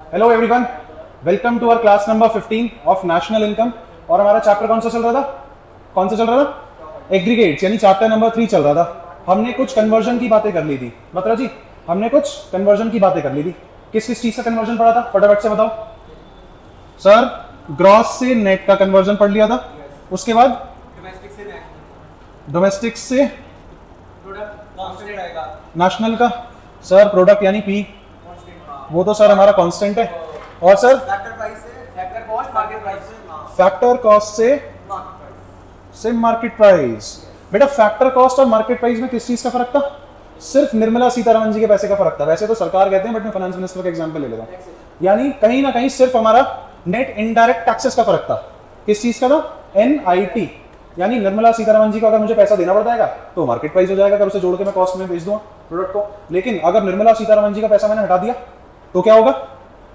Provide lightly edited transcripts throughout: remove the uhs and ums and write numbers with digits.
Hello everyone, welcome to our class number 15 of national income. और हमारा chapter कौन सा चल रहा था? कौन सा चल रहा था? एग्रीगेट्स, यानी चैप्टर नंबर 3 चल रहा था। हमने कुछ कन्वर्जन की बातें कर ली थी। मतलब जी, हमने कुछ कन्वर्जन की बातें कर ली थी। किस किस चीज का कन्वर्जन पढ़ा था? फटाफट से बताओ सर। ग्रॉस से नेट का कन्वर्जन पढ़ लिया था। उसके बाद डोमेस्टिक से नेशनल का। सर प्रोडक्ट यानी पी, वो तो सर हमारा कांस्टेंट है। और सर फैक्टर कॉस्ट से मार्केट प्राइस। बेटा फैक्टर कॉस्ट और मार्केट प्राइस में किस चीज का फर्क था? सिर्फ निर्मला सीतारमण जी के पैसे का फर्क था। वैसे तो सरकार कहते हैं, बट मैं फाइनेंस मिनिस्टर का एग्जांपल ले लेता हूं। यानी कहीं ना कहीं सिर्फ हमारा नेट इनडायरेक्ट टैक्सेस का फर्क था। किस चीज का था? NIT। यानी निर्मला सीतारमण जी को अगर मुझे पैसा देना पड़ जाएगा तो मार्केट प्राइस हो जाएगा, अगर उसे जोड़ के मैं कॉस्ट में बेच दूंगा प्रोडक्ट को। लेकिन अगर निर्मला सीतारमण जी का पैसा मैंने हटा दिया तो क्या होगा?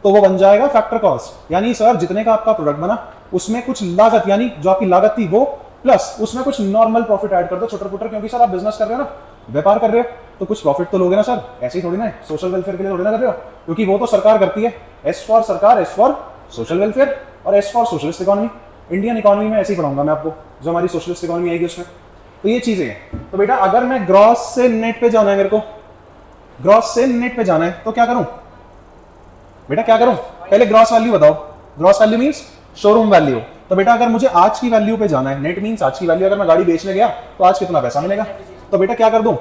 तो वो बन जाएगा फैक्टर कॉस्ट। यानी सर जितने का आपका प्रोडक्ट बना उसमें कुछ लागत, यानी जो आपकी लागत थी वो, प्लस उसमें कुछ नॉर्मल प्रॉफिट ऐड कर दो, छोटा पुटर। क्योंकि सर आप बिजनेस कर रहे हो ना, व्यापार कर रहे हो, तो कुछ प्रॉफिट तो लोगे ना सर। ऐसे ही थोड़ी ना, सोशल वेलफेयर के लिए थोड़ी ना कर रहे हो, क्योंकि वो तो सरकार करती है। एस फॉर सरकार, एस फॉर सोशल वेलफेयर और S for socialist economy. Indian economy में ऐसे ही पढ़ाऊंगा मैं आपको, जो हमारी सोशलिस्ट इकोनॉमी आएगी उसमें। तो ये चीजें हैं। तो बेटा अगर मैं ग्रॉस से नेट पे जाना है, मेरे को ग्रॉस से नेट पे जाना है तो क्या करूं? बेटा क्या करूं? पहले ग्रॉस वैल्यू बताओ। Gross value means showroom value. तो बेटा अगर मुझे आज की वैल्यू पे जाना है, नेट मींस आज की वैल्यू, अगर मैं गाड़ी बेचने गया तो आज कितना पैसा मिलेगा? तो बेटा क्या कर दूं?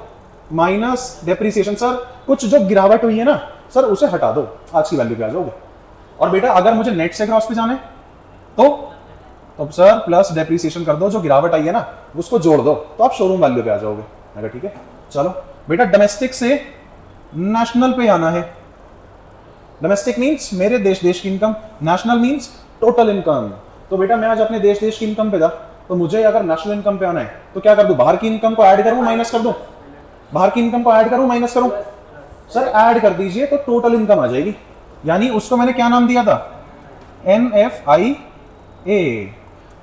Minus depreciation. सर कुछ जो गिरावट हुई है ना सर, उसे हटा दो, आज की वैल्यू पे आ जाओगे। और बेटा अगर मुझे नेट से ग्रॉस पे जाना है तो सर प्लस डेप्रिसिएशन कर दो, जो गिरावट आई है ना उसको जोड़ दो, तो आप शोरूम वैल्यू पे आ जाओगे। मैं कहा ठीक है। चलो बेटा डोमेस्टिक से नेशनल पे आना है। डोमेस्टिक मींस मेरे देश की income, national means total income. तो बेटा मैं आज अपने देश की इनकम पे था, तो मुझे अगर नेशनल इनकम पे आना है तो क्या कर दूं? बाहर की इनकम को ऐड करूं, माइनस कर दूं? बाहर की इनकम को ऐड करूं, माइनस करूं? सर ऐड कर दीजिए तो टोटल इनकम आ जाएगी। यानी उसको मैंने क्या नाम दिया था? NFIA।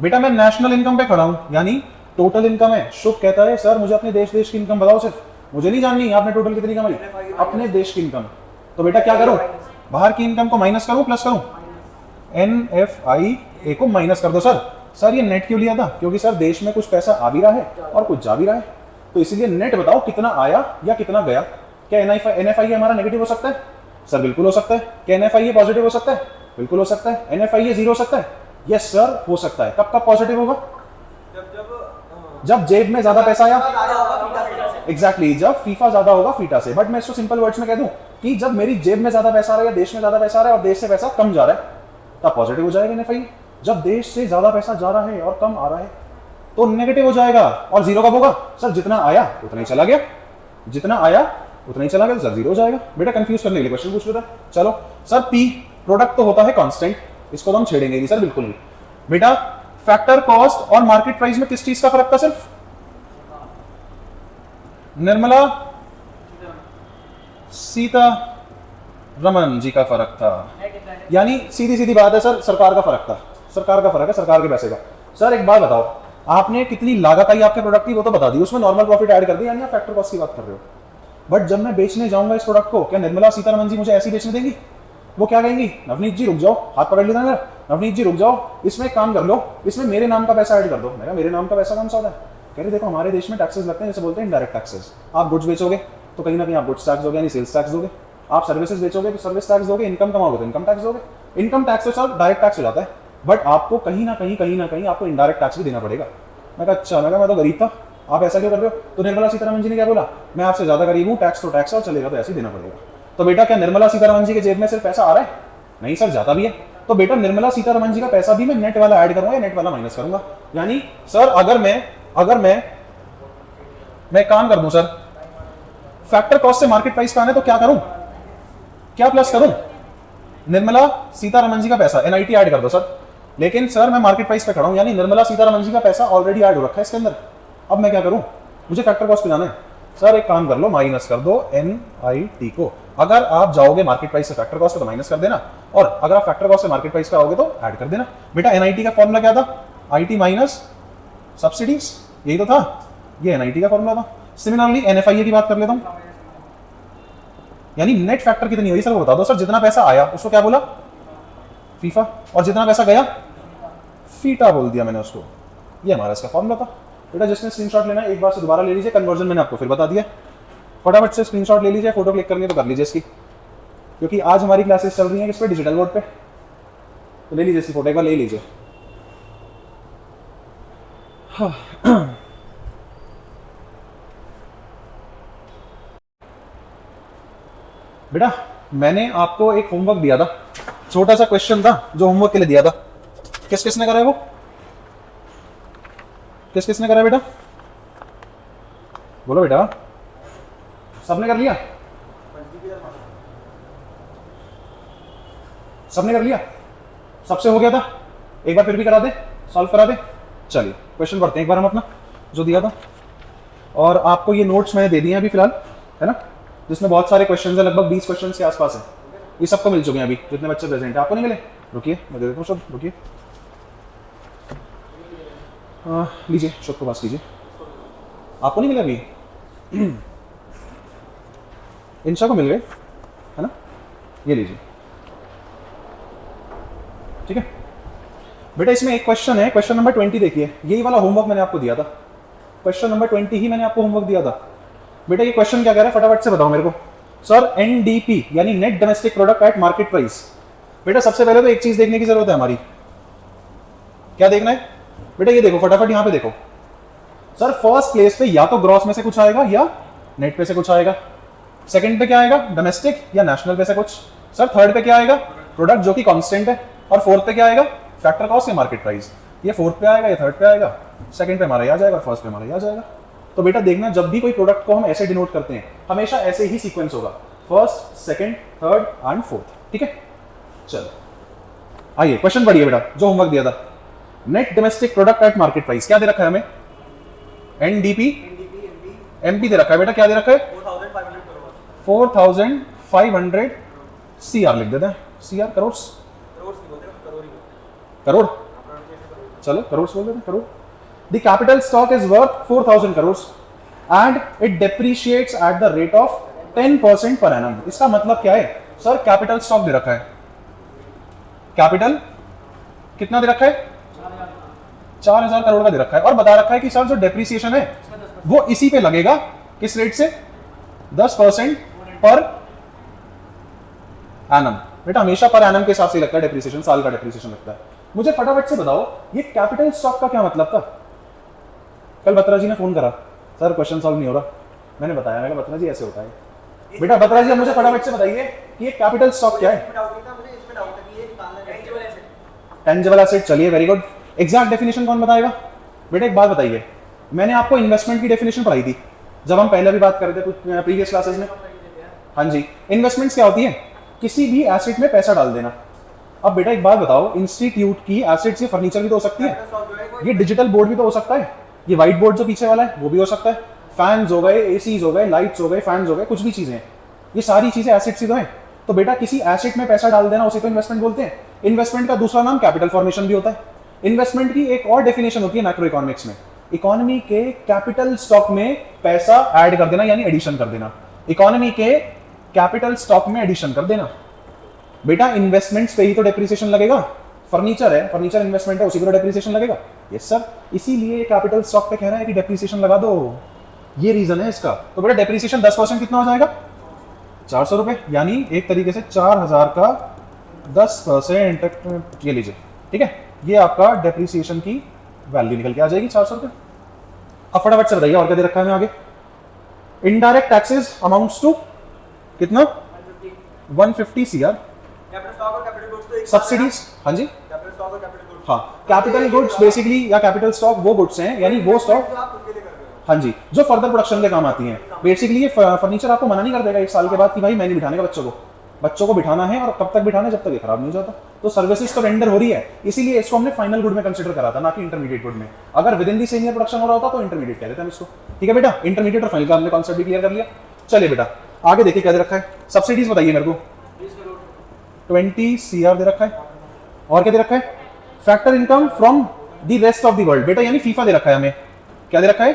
बेटा मैं नेशनल इनकम पे खड़ा हूं, यानी टोटल इनकम है। शुभ कहता है सर मुझे अपने देश की इनकम बताओ, सिर्फ मुझे नहीं जाननी आपने टोटल कितनी कमाई, अपने देश की इनकम। तो बेटा क्या करूं? बाहर की इनकम को माइनस करूं, प्लस करूं? NFIA को माइनस कर दो। सर ये नेट क्यों लिया था? क्योंकि सर देश में कुछ पैसा आ भी रहा है और कुछ जा भी रहा है, तो इसलिए नेट बताओ कितना आया या कितना गया। क्या NFIA हमारा नेगेटिव हो सकता है? सर बिल्कुल हो सकता है। क्या NFIA पॉजिटिव हो सकता है? बिल्कुल हो सकता है। NFIA 0 हो सकता है? यस सर हो सकता है। कब कब पॉजिटिव होगा? जब जेब में ज्यादा पैसा आया। एग्जैक्टली जब फीफा ज्यादा होगा फीटा से। बट मैं इसको सिंपल वर्ड्स में कह दूं कि जब मेरी जेब में ज्यादा पैसा आ रहा है या देश में ज्यादा पैसा आ रहा है और देश से पैसा कम जा रहा है, तब पॉजिटिव हो जाएगा NFIA। जब देश से ज्यादा पैसा जा रहा है और कम आ रहा है तो नेगेटिव हो जाएगा। और जीरो कब होगा? सर जितना आया उतना ही चला गया, जितना आया उतना ही चला गया, तो सर जीरो हो जाएगा। बेटा कंफ्यूज करने के लिए क्वेश्चन पूछ लेता। चलो सर पी प्रोडक्ट तो होता है कांस्टेंट, इसको तो हम छेड़ेंगे नहीं सर, बिल्कुल नहीं। बेटा फैक्टर कॉस्ट और मार्केट प्राइस में किस चीज का फर्क था? सिर्फ निर्मला सीतारमण जी का फर्क था। यानी सीधी सीधी बात है सर, सरकार का फर्क था। सरकार का फर्क है, सरकार के पैसे का। सर एक बात बताओ, आपने कितनी लागत आई आपके प्रोडक्ट की वो तो बता दी, उसमें नॉर्मल प्रॉफिट ऐड कर दी, यानी आप फैक्टर कॉस्ट की बात कर रहे हो। बट जब मैं बेचने जाऊंगा इस प्रोडक्ट को, क्या निर्मला सीतारमण जी मुझे ऐसी बेचने देंगी? वो क्या कहेंगी? नवनीत जी रुक जाओ, हाथ पकड़ लेना मेरा, नवनीत जी रुक जाओ, इसमें एक काम कर लो, इसमें मेरे नाम का पैसा ऐड कर दो। मेरे नाम का पैसा कौन सा होता है? कह रहे देखो हमारे देश में टैक्सेस लगते हैं, जैसे बोलते हैं इनडायरेक्ट टैक्सेस। आप गुड्स बेचोगे तो कहीं ना कहीं आप गुड्स टैक्स दोगे, यानी सेल्स टैक्स दोगे। आप सर्विसेज बेचोगे तो सर्विस टैक्स दोगे। इनकम कमाओगे तो इनकम टैक्स दोगे। इनकम टैक्स तो सर डायरेक्ट टैक्स हो जाता है, बट आपको कहीं ना कहीं आपको इनडायरेक्ट टैक्स भी देना पड़ेगा। मैं कहा अच्छा, मैं तो गरीब था, आप ऐसा क्यों कर रहे हो? तो निर्मला सीतारमण जी ने क्या बोला? मैं आपसे ज्यादा गरीब हूँ, टैक्स तो टैक्स और चलेगा तो ऐसे ही देना पड़ेगा। तो बेटा क्या निर्मला सीतारमण जी के जेब में सिर्फ पैसा आ रहा है? नहीं सर, जाता भी है। तो बेटा निर्मला सीतारमण जी का पैसा भी मैं नेट वाला ऐड करूंगा या नेट वाला माइनस करूंगा? यानी सर अगर मैं काम कर दूं सर, फैक्टर कॉस्ट से मार्केट प्राइस पे आने तो क्या करूं? क्या प्लस करूं? निर्मला सीतारमण जी का पैसा NIT ऐड कर दो सर। लेकिन सर मैं मार्केट प्राइस पे खड़ा हूं, यानी निर्मला सीतारमण जी का पैसा ऑलरेडी ऐड हो रखा है इसके अंदर। अब मैं क्या करूं? मुझे फैक्टर कॉस्ट पे जाना है। सर एक काम कर लो, माइनस कर दो NIT को। अगर आप जाओगे मार्केट प्राइस से फैक्टर कॉस्ट तो माइनस कर देना, और अगर आप फैक्टर कॉस्ट से मार्केट प्राइस पे आओगे तो ऐड कर देना। बेटा NIT का फॉर्मूला क्या था? IT माइनस सब्सिडीज, यही तो था। ये NIT का फॉर्मूला था। सिमिलरली NFIA की बात कर लेता हूं। यानी नेट फैक्टर कितनी हुई सर वो बता दो। सर जितना पैसा आया उसको क्या बोला, फीफा, और जितना पैसा गया फीटा बोल दिया मैंने उसको। ये हमारा इसका फॉर्मूला था बेटा। जिसने स्क्रीनशॉट लेना है एक बार से दोबारा ले लीजिए, कन्वर्जन मैंने आपको फिर बता दिया। फटाफट से स्क्रीनशॉट ले लीजिए, फोटो क्लिक करनी है तो कर लीजिए इसकी, क्योंकि आज हमारी क्लासेस चल रही हैं किस पे, डिजिटल बोर्ड पे। तो ले लीजिए इसकी फोटो, एक बार ले लीजिए। हाँ। बेटा मैंने आपको एक होमवर्क दिया था, छोटा सा क्वेश्चन था जो होमवर्क के लिए दिया था। किस किसने करा है वो, किस किसने करा है बेटा, बोलो बेटा। सबने कर लिया, सबने कर लिया, सबसे हो गया था। एक बार फिर भी करा दे, सॉल्व करा दे। चलिए क्वेश्चन पढ़ते हैं एक बार हम अपना जो दिया था। और आपको ये नोट्स मैंने दे दिए हैं अभी फिलहाल, है ना, जिसमें बहुत सारे क्वेश्चंस है, लगभग 20 क्वेश्चंस के आसपास है। ये सबको मिल चुके हैं अभी जितने बच्चे प्रेजेंट है। आपको नहीं मिले, रुकिए मैं दे देता हूँ सब, रुकिए। लीजिए शुभ को पास कीजिए। आपको नहीं मिले अभी? इंशा को मिल गए, है ना, ये लीजिए, ठीक है बेटा। इसमें एक क्वेश्चन है, क्वेश्चन नंबर 20 देखिए, यही वाला होमवर्क मैंने आपको दिया था। क्वेश्चन नंबर 20 ही मैंने आपको होमवर्क दिया था बेटा। ये क्वेश्चन क्या कह रहा है फटाफट से बताओ मेरे को। सर एनडीपी यानी net domestic product at market price. बेटा सबसे पहले तो एक चीज देखने की जरूरत है हमारी, क्या देखना है बेटा, ये देखो फटाफट यहां पे देखो। सर फर्स्ट प्लेस पे या तो ग्रॉस में से कुछ आएगा या नेट पे से कुछ आएगा। सेकंड पे क्या आएगा, डोमेस्टिक या नेशनल पे से कुछ। सर थर्ड पे क्या आएगा, प्रोडक्ट जो कि कांस्टेंट है। और फोर्थ पे क्या आएगा, फैक्टर कॉस्ट या मार्केट प्राइस। ये फोर्थ पे आएगा, ये थर्ड पे आएगा, सेकंड पे हमारा ये आ जाएगा, फर्स्ट पे हमारा ये आ जाएगा। तो बेटा देखना, जब भी कोई प्रोडक्ट को हम ऐसे डिनोट करते हैं हमेशा ऐसे ही सीक्वेंस होगा, first second third and fourth, ठीक है। चलो आइए क्वेश्चन पढ़िए बेटा जो होमवर्क दिया था। Net domestic product at market price क्या दे रखा है हमें, एनडीपी एमपी दे रखा है बेटा। क्या दे रखा है, 4500 सीआर लिख देते हैं, सीआर करोड़, करोड़, चलो करोड़ बोल देते हैं, crore. The capital stock is worth 4000 crores and it depreciates at the rate of 10% per annum। इसका मतलब क्या है सर, कैपिटल स्टॉक दे रखा है, कैपिटल कितना दे रखा है, 4000 करोड़ का दे रखा है, और बता रखा है कि सर जो डेप्रिसिएशन है वो इसी पे लगेगा, किस रेट से, 10% पर एनम। बेटा हमेशा पर एनम के हिसाब से लगता है डेप्रिसिएशन, साल का डेप्रिसिएशन लगता है। मुझे फटाफट से बताओ ये कैपिटल स्टॉक का क्या मतलब था। कल बत्रा जी ने फोन करा, सर क्वेश्चन सॉल्व नहीं हो रहा। मैंने बताया, मैंने बत्रा जी ऐसे होता है। बेटा बत्रा जी मुझे फटाफट से बताइए कि ये कैपिटल स्टॉक क्या है। टेंजिबल एसेट, चलिए वेरी गुड। एग्जैक्ट डेफिनेशन कौन बताएगा बेटा, एक बात बताइए। मैंने आपको इन्वेस्टमेंट की डेफिनेशन पढ़ाई थी जब हम पहले भी बात कर रहे थे कुछ प्रीवियस क्लासेस में। हाँ जी, इन्वेस्टमेंट्स क्या होती है, किसी भी एसेट में पैसा डाल देना। अब बेटा एक बात बताओ, इंस्टीट्यूट की एसेट से फर्नीचर भी तो हो सकती है, ये डिजिटल बोर्ड भी तो हो सकता है, ये व्हाइट बोर्ड जो पीछे वाला है वो भी हो सकता है, फैंस हो गए, एसीज हो गए, लाइट्स हो गए, फैंस हो गए, कुछ भी चीजें, ये सारी चीजें एसेट्स ही तो हैं। तो बेटा किसी एसेट में पैसा डाल देना उसे तो इन्वेस्टमेंट बोलते हैं। इन्वेस्टमेंट का दूसरा नाम कैपिटल फॉर्मेशन भी होता है। इन्वेस्टमेंट की एक और डेफिनेशन होती है मैक्रो इकोनॉमिक्स में, इकोनॉमी के कैपिटल स्टॉक में पैसा ऐड कर देना यानी एडिशन कर देना, इकोनॉमी के कैपिटल स्टॉक में एडिशन कर देना। बेटा इन्वेस्टमेंट्स पे ही तो डेप्रिसिएशन लगेगा, फर्नीचर है, फर्नीचर इन्वेस्टमेंट है, उसी पर डेप्रिसिएशन लगेगा। यस सर, इसीलिए कैपिटल स्टॉक पे कह रहा है कि डेप्रिसिएशन लगा दो, ये रीजन है इसका। तो बेटा डेप्रिसिएशन 10% कितना हो जाएगा, 400 रुपए, यानी एक तरीके से 4000 का 10%, ये लीजिए, ठीक है। ये आपका डेप्रिसिएशन की वैल्यू निकल के आ जाएगी 400 रुपए। अब फटाफट से बताइए और क्या दे रखा है हमें आगे। इनडायरेक्ट टैक्सेस अमाउंट्स टू कितना, 150 सीआर। सब्सिडीज, हाँ जी, हाँ कैपिटल गुड्स बेसिकली या कैपिटल स्टॉक वो गुड्स हैं, यानी वो स्टॉक, हाँ जी, जो फर्दर प्रोडक्शन के काम आती हैं। बेसिकली ये फर्नीचर आपको मना नहीं कर देगा एक साल के बाद कि भाई मैं नहीं बिठाने का बच्चों को बिठाना है, और कब तक बिठाना है, जब तक ये खराब नहीं हो जाता। तो सर्विसेज तो रेंडर हो रही है, इसीलिए इसको हमने फाइनल गुड में कंसीडर करा था, ना कि इंटरमीडिएट गुड में। अगर with in the same year production हो रहा होता तो इंटरमीडिएट कह देते हैं इसको, ठीक है बेटा। इंटरमीडिएट और फाइनल का हमने कॉन्सेप्ट भी क्लियर कर लिया। चलिए बेटा आगे देखिए क्या दे रखा है। सब्सिडीज बताइए मेरे को, 20 सीआर दे रखा है। और क्या दे रखा है, factor income from the rest of the world. बेटा यानी फीफा दे रखा है हमें, क्या दे रखा है,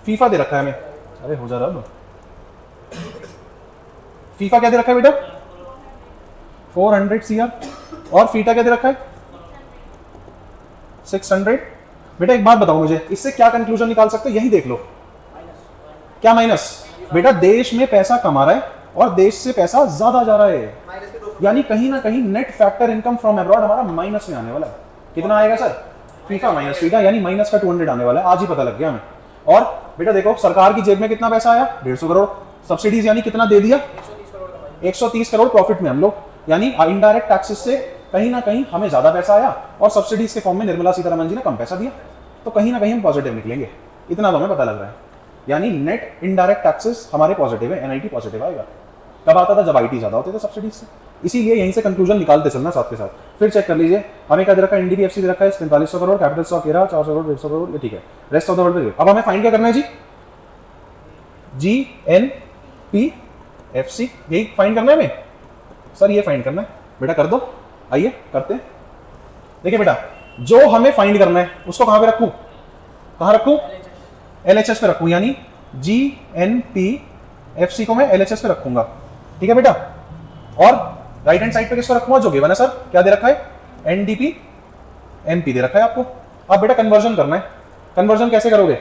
फीफा दे रखा है हमें। अरे हो जा रहा है, फीफा क्या दे रखा है बेटा 400 सीआर, और फीटा क्या दे रखा है 600। बेटा एक बात बताओ मुझे, इससे क्या कंक्लूजन निकाल सकते हो, यही देख लो। क्या माइनस? बेटा देश में पैसा कमा रहा है और देश से पैसा ज्यादा जा रहा है, यानी कहीं ना कहीं net factor income from abroad हमारा माइनस में आने वाला है। कितना आएगा सर? फीफा माइनस फीटा, यानी माइनस का 200 आने वाला है, आज ही पता लग गया हमें। और बेटा देखो सरकार की जेब में कितना पैसा आया 150 करोड़, सब्सिडीज यानी कितना दे दिया 130 करोड़ प्रॉफिट में हम लोग, यानी इनडायरेक्ट टैक्सेस से कहीं ना कहीं हमें ज्यादा पैसा आया और सब्सिडीज के फॉर्म में निर्मला सीतारमण जी ने कम पैसा दिया, तो कहीं ना कहीं हम पॉजिटिव निकलेंगे, इतना तो हमें पता लग रहा है। यानी नेट इनडायरेक्ट टैक्सेस हमारे पॉजिटिव है, एनआईटी पॉजिटिव आएगा। कब आता था? जब आईटी ज्यादा होते थे सब्सिडीज से, इसीलिए यहीं से कंक्लूजन निकालते चलना साथ के साथ। फिर चेक कर लीजिए हमें क्या दे रखा है, एनडीपीएफसी दे रखा है 4500 करोड़, कैपिटल स्टॉक 400 करोड़ 150 करोड़, ये ठीक है। Rest of the world. अब हमें फाइंड क्या करना है जी? GNPFC, यही फाइंड करना है हमें सर, ये फाइंड करना है बेटा, कर दो, आइए करते हैं। देखिए बेटा जो हमें फाइंड करना है उसको कहां पे रखूं, कहां रखूं? LHS पे रखूं, यानी GNPFC को मैं LHS पे रखूंगा, ठीक है बेटा। और राइट हैंड साइड पे किसको रखूंगा? जो गिवन है सर, क्या दे रखा है? NDP MP दे रखा है आपको। अब बेटा कन्वर्जन करना है, कन्वर्जन कैसे करोगे?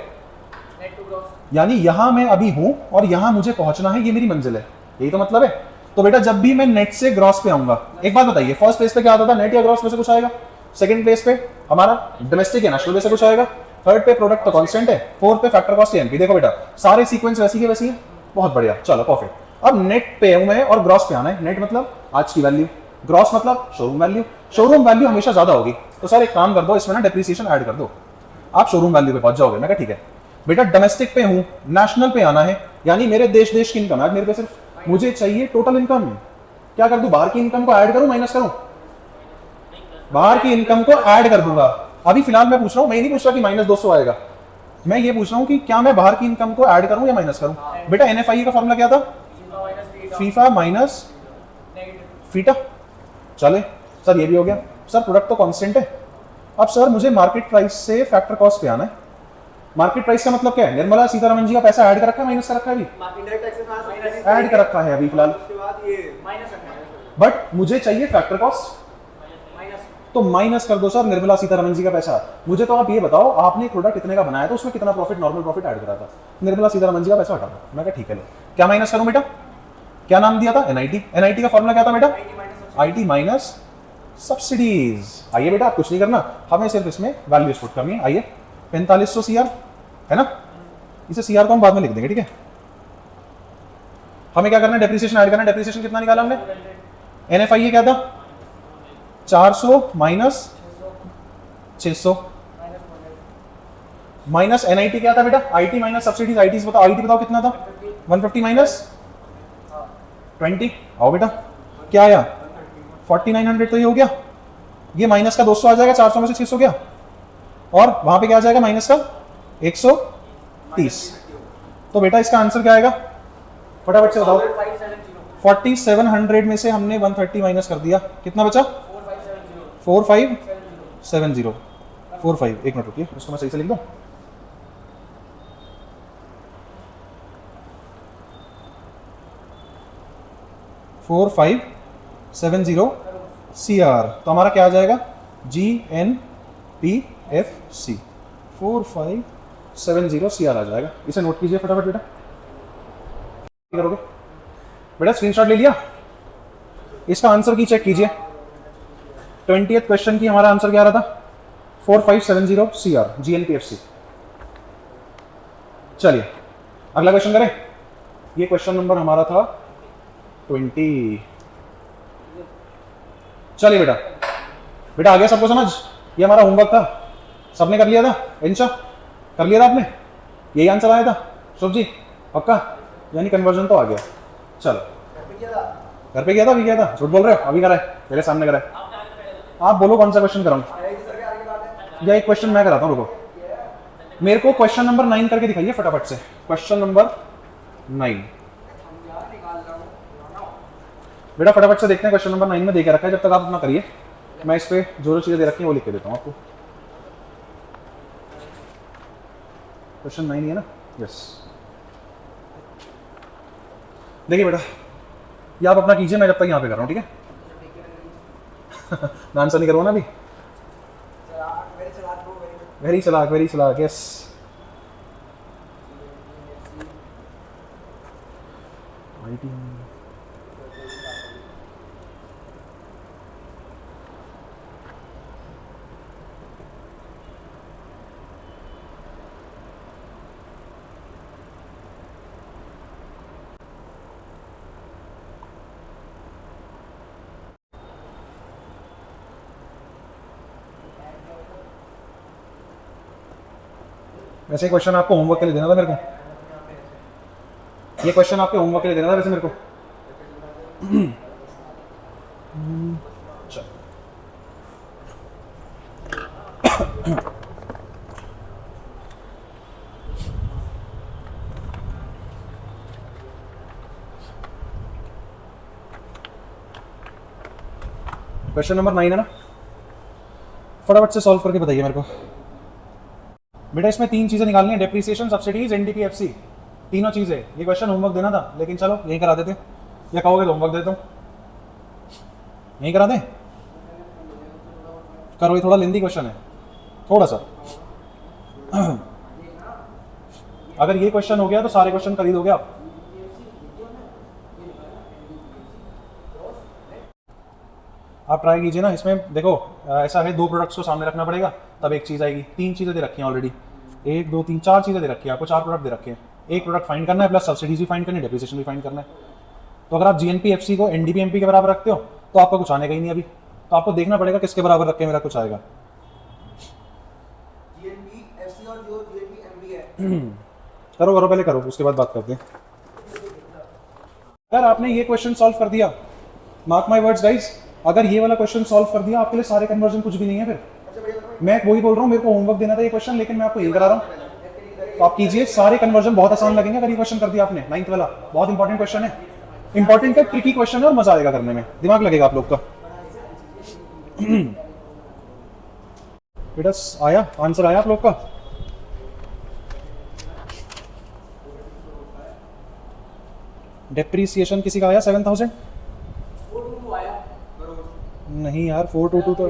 यानी यहां मैं अभी हूं और यहां मुझे पहुंचना है, ये मेरी मंजिल है, यही तो मतलब है। तो बेटा जब भी मैं नेट से ग्रॉस पे आऊंगा, एक बात बताइए फर्स्ट प्लेस पे क्या आता था, नेट या ग्रॉस में से कुछ आएगा, सेकंड प्लेस पे हमारा डोमेस्टिक या नेशनल में से कुछ आएगा, थर्ड पे प्रोडक्ट तो कांस्टेंट है, फोर्थ पे फैक्टर कॉस्ट एमपी। देखो बेटा सारे सीक्वेंस वैसी के वैसी है, बहुत बढ़िया, चलो परफेक्ट। अब नेट पे हूं मैं और ग्रॉस पे आना है। नेट मतलब आज की वैल्यू, ग्रॉस मतलब शोरूम वैल्यू। शोरूम वैल्यू हमेशा ज्यादा होगी, तो सर एक काम कर दो, इसमें ना डेप्रिसिएशन ऐड कर दो, आप शोरूम वैल्यू पे पहुंच जाओगे। मैं कहा ठीक है बेटा। डोमेस्टिक पे हूं, नेशनल पे आना है, यानी मेरे देश की इनकम है, मेरे पे सिर्फ मुझे चाहिए टोटल इनकम। क्या कर दूं? बाहर की इनकम को ऐड करूं माइनस करूं? बाहर की इनकम को ऐड कर दूंगा। अभी फिलहाल मैं पूछ रहा हूं, मैं नहीं पूछ रहा कि -200 आएगा, मैं ये पूछ रहा हूं कि क्या मैं बाहर की इनकम को ऐड करूं या माइनस करूं। बेटा NFI का फॉर्मूला क्या था? FIFA minus FITA. चले सर, ये भी हो गया। सर प्रोडक्ट तो कांस्टेंट है। अब सर मुझे मार्केट प्राइस से फैक्टर कॉस्ट पे आना है। मार्केट प्राइस का मतलब क्या है? निर्मला सीतारमण जी का पैसा ऐड कर रखा है माइनस कर रखा है? अभी ऐड कर रखा है अभी फिलहाल, बट मुझे चाहिए फैक्टर कॉस्ट, तो माइनस कर दो सर निर्मला सीतारमण जी का पैसा। मुझे तो आप ये बताओ, आपने एक प्रोडक्ट इतने का बनाया था, उसमें कितना प्रॉफिट, नॉर्मल प्रॉफिट ऐड करा था, निर्मला सीतारमण जी का पैसा हटा दो। मैं कहा ठीक है लो, क्या माइनस करूं बेटा? क्या नाम दिया था? NIT। NIT का फॉर्मूला क्या था बेटा? IT minus subsidies. आइए बेटा, आप कुछ नहीं करना, हमें सिर्फ इसमें वैल्यू पुट करनी है। आइए 4500 CR है ना, इसे CR को हम बाद में लिख देंगे, ठीक है। हमें क्या करना है? डेप्रिसिएशन ऐड करना है। डेप्रिसिएशन कितना निकाला हमने? NFI ये क्या था? 400 माइनस 600 माइनस NIT क्या था बेटा? IT minus subsidies. IT बताओ, IT बताओ कितना था? 150 माइनस 20। आओ बेटा, क्या आया? 4900। तो ये हो गया, ये माइनस का 200 आ जाएगा, 400 में से 600 गया, और वहां पे क्या आ जाएगा? माइनस का 130। तो बेटा इसका आंसर क्या आएगा? फटाफट से बताओ। 4700 में से हमने 130 माइनस कर दिया, कितना बचा? 4570। 45, एक मिनट रुकिए, उसको मैं सही से लिख दूं। $4570 CR। तो हमारा क्या आ जाएगा? GNPFC 4570 CR आ जाएगा। इसे नोट कीजिए फटाफट बेटा, करोगे बेटा? स्क्रीनशॉट ले लिया? इसका आंसर की चेक कीजिए। 20th क्वेश्चन की हमारा आंसर क्या आ रहा था? 4570 CR GNPFC। चलिए अगला क्वेश्चन करें। ये क्वेश्चन नंबर हमारा था 20। चलिए बेटा, बेटा आ गया सबको समझ? ये हमारा होमवर्क था, सबने कर लिया था? इंशा कर लिया था आपने? यही आंसर आया था शुभ जी? पक्का? यानी कन्वर्जन तो आ गया। चलो घर पे गया था, अभी गया था? झूठ बोल रहे हो? अभी करा है, मेरे सामने करा है। आप बोलो कौन सा क्वेश्चन कराऊं, या एक क्वेश्चन मैं कराता हूं। रुको, मेरे को क्वेश्चन नंबर 9 करके दिखाइए फटाफट से। क्वेश्चन नंबर 9 बेटा फटाफट से देखते हैं। क्वेश्चन नंबर 9 में दे के रखा है, जब तक आप अपना करिए, मैं इस पे जो चीजें दे रखी हैं वो लिख के देता हूं आपको। क्वेश्चन 9 है ना? यस। देखिए बेटा, ये आप अपना कीजिए, मैं जब तक यहाँ पे कर रहा हूँ, ठीक है। मैं आंसर नहीं करूँगा ना अभी। वेरी चलाक, यस। वैसे क्वेश्चन आपको होमवर्क के लिए देना था मेरे को, ये क्वेश्चन आपके होमवर्क के लिए देना था वैसे मेरे को। क्वेश्चन नंबर 9 है ना, फटाफट से सॉल्व करके बताइए मेरे को। बेटा इसमें 3 चीजें निकालनी है, डेप्रिसिएशन, सब्सिडीज, एनडीपीएफसी, तीनों चीजें। ये क्वेश्चन होमवर्क देना था, लेकिन चलो यहीं करा देते, या कहोगे तो होमवर्क देता हूँ, यहीं करा दें। करो, ये थोड़ा लेंदी क्वेश्चन है, थोड़ा सा। अगर ये क्वेश्चन हो गया तो सारे क्वेश्चन कर ही दोगे आप। आप ट्राई कीजिए ना, इसमें देखो ऐसा है, 2 प्रोडक्ट्स को सामने रखना पड़ेगा तब एक चीज़ आएगी। 3 चीज़ें दे रखी हैं ऑलरेडी, 1 2 3 4 चीज़ें दे रखी है आपको, 4 प्रोडक्ट दे रखे हैं। एक प्रोडक्ट फाइंड करना है, प्लस सब्सिडीज भी फाइंड करनी है, डेप्रिसिएशन भी फाइंड करना है। तो अगर आप जीएनपीएफसी को एनडीपीएमपी के बराबर रखते हो तो आपका कुछ आने का ही नहीं अभी, तो आपको देखना पड़ेगा किसके बराबर रख के मेरा कुछ आएगा। करो करो, पहले करो, उसके बाद बात करते हैं। अगर आपने ये क्वेश्चन सॉल्व कर दिया, मार्क माय वर्ड्स गाइस, अगर ये वाला क्वेश्चन सॉल्व कर दिया, आपके लिए सारे कन्वर्जन कुछ भी नहीं है फिर। मैं वही बोल रहा हूँ, मेरे को होमवर्क देना था ये क्वेश्चन, लेकिन मैं आपको यही करा रहा हूँ। तो आप कीजिए, सारे कन्वर्जन बहुत आसान लगेंगे अगर ये क्वेश्चन कर दिया आपने। 9th वाला बहुत इंपॉर्टेंट क्वेश्चन है, इंपॉर्टेंट है, ट्रिकी क्वेश्चन है और मजा आएगा करने में, दिमाग लगेगा आप लोग का। बेटा आया आंसर, आया आप लोग का? डेप्रीसिएशन किसी का आया 7000? नहीं यार, 422 तो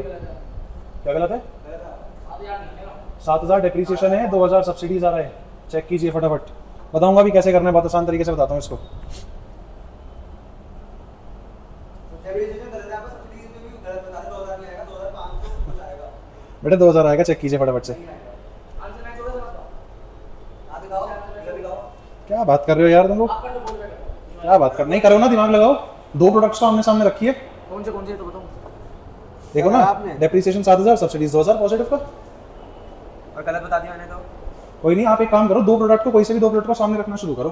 क्या गलत है? 7000 डेप्रीसिएशन है, 2000 सब्सिडीज आ रहा है। चेक कीजिए फटाफट, बताऊंगा भी कैसे करना है, बहुत आसान तरीके से बताता हूँ इसको। बेटा 2000 आएगा, चेक कीजिए फटाफट से। क्या बात कर रहे हो यार तुम लोग, क्या बात कर, नहीं करो ना, दिमाग लगाओ। 2 प्रोडक्ट्स को आमने सामने रखिए, कौन से तो बताऊं। देखो ना, डेप्रिसिएशन 7000, सब्सिडीज 2000 पॉजिटिव का, और गलत बता दिया मैंने तो। कोई नहीं, आप एक काम करो, 2 प्रोडक्ट को, कोई से भी 2 प्रोडक्ट को सामने रखना शुरू करो।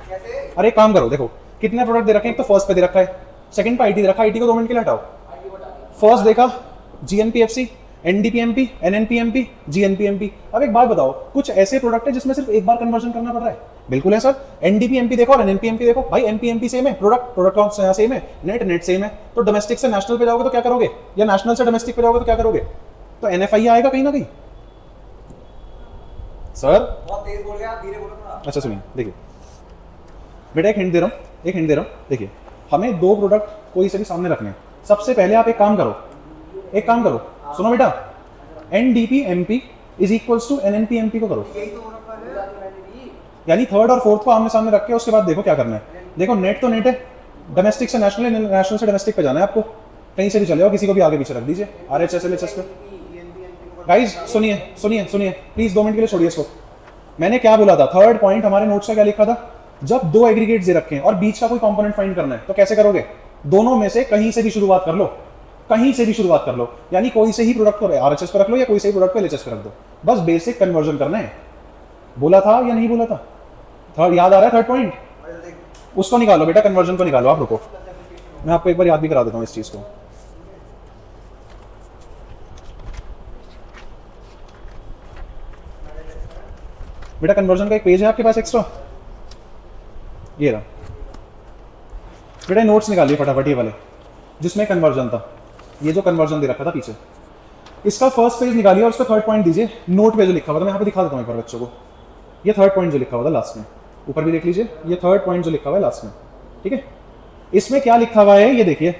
कैसे? अरे एक काम करो, देखो कितने प्रोडक्ट दे रखे हैं, एक तो फर्स्ट पे दे रखा है, सेकंड पे आईटी दे रखा है, आईटी को 2 मिनट के लिए हटाओ। फर्स्ट देखा जीएनपीएफसी, एनडीपीएमपी, एनएनपीएमपी, जीएनपीएमपी। अब एक बात बताओ, कुछ ऐसे प्रोडक्ट है जिसमें सिर्फ एक बार कन्वर्जन करना पड़ रहा है? बिल्कुल है सर। एनडीपीएमपी देखो और एनएनपीएमपी देखो, भाई एनपीएमपी सेम है, प्रोडक्ट कौन सा सेम है, नेट सेम है। तो डोमेस्टिक से नेशनल पे जाओगे तो क्या करोगे, या नेशनल से डोमेस्टिक पे जाओगे तो क्या करोगे? तो एनएफआई आएगा कहीं ना कहीं। सर बहुत तेज बोल गया, धीरे बोलो थोड़ा। अच्छा सुनिए, देखिए बेटा एक हिंट दे रहा हूँ, देखिए हमें 2 प्रोडक्ट कोई से भी सामने रखने हैं। सबसे पहले आप एक काम करो, सुनो बेटा, एनडीपीएमपी इज इक्वल्स टू एनएनपीएमपी को करो, यही तो हो रखा है, यानी 3rd और 4th को आमने सामने रख के उसके बाद देखो क्या करना है। देखो नेट तो नेट है, डोमेस्टिक से नेशनल है, नेशनल से डोमेस्टिक पे जाना है आपको, कहीं से भी चले जाओ, किसी को भी आगे पीछे रख दीजिए, आरएचएस एलएचएस पे। गाइस सुनिए प्लीज, 2 मिनट के लिए छोड़िए इसको। मैंने क्या बोला था, 3rd पॉइंट हमारे नोट्स का क्या लिखा था, जब 2 एग्रीगेट्स दे रखे हैं और बीच का कोई कंपोनेंट फाइंड करना है तो कैसे करोगे? दोनों में से कहीं से भी शुरुआत कर लो, यानी कोई से ही प्रोडक्ट को आरएचएस पे रख लो या कोई से ही प्रोडक्ट को एलएचएस पे रख दो, बस बेसिक कन्वर्जन करना है। बोला था या नहीं बोला था? थर्ड याद आ रहा है? 3rd पॉइंट उसको निकालो बेटा, कन्वर्जन को निकालो। आप रुको, मैं आपको एक बार याद भी करा देता हूँ इस चीज को। बेटा कन्वर्जन का एक पेज है आपके पास एक्स्ट्रा, ये रहा बेटा। नोट्स निकालिए फटाफट, ये वाले जिसमें कन्वर्जन था, ये जो कन्वर्जन दे रखा था पीछे, इसका फर्स्ट पेज निकालिए और उसका 3rd पॉइंट दीजिए। नोट पे जो लिखा हुआ था, मैं यहाँ पे दिखा देता हूँ एक बार बच्चों को, ये 3rd पॉइंट जो लिखा हुआ था लास्ट में, ऊपर भी देख लीजिए, ये 3rd पॉइंट जो लिखा हुआ है लास्ट में, ठीक है। इसमें क्या लिखा हुआ है ये देखिए,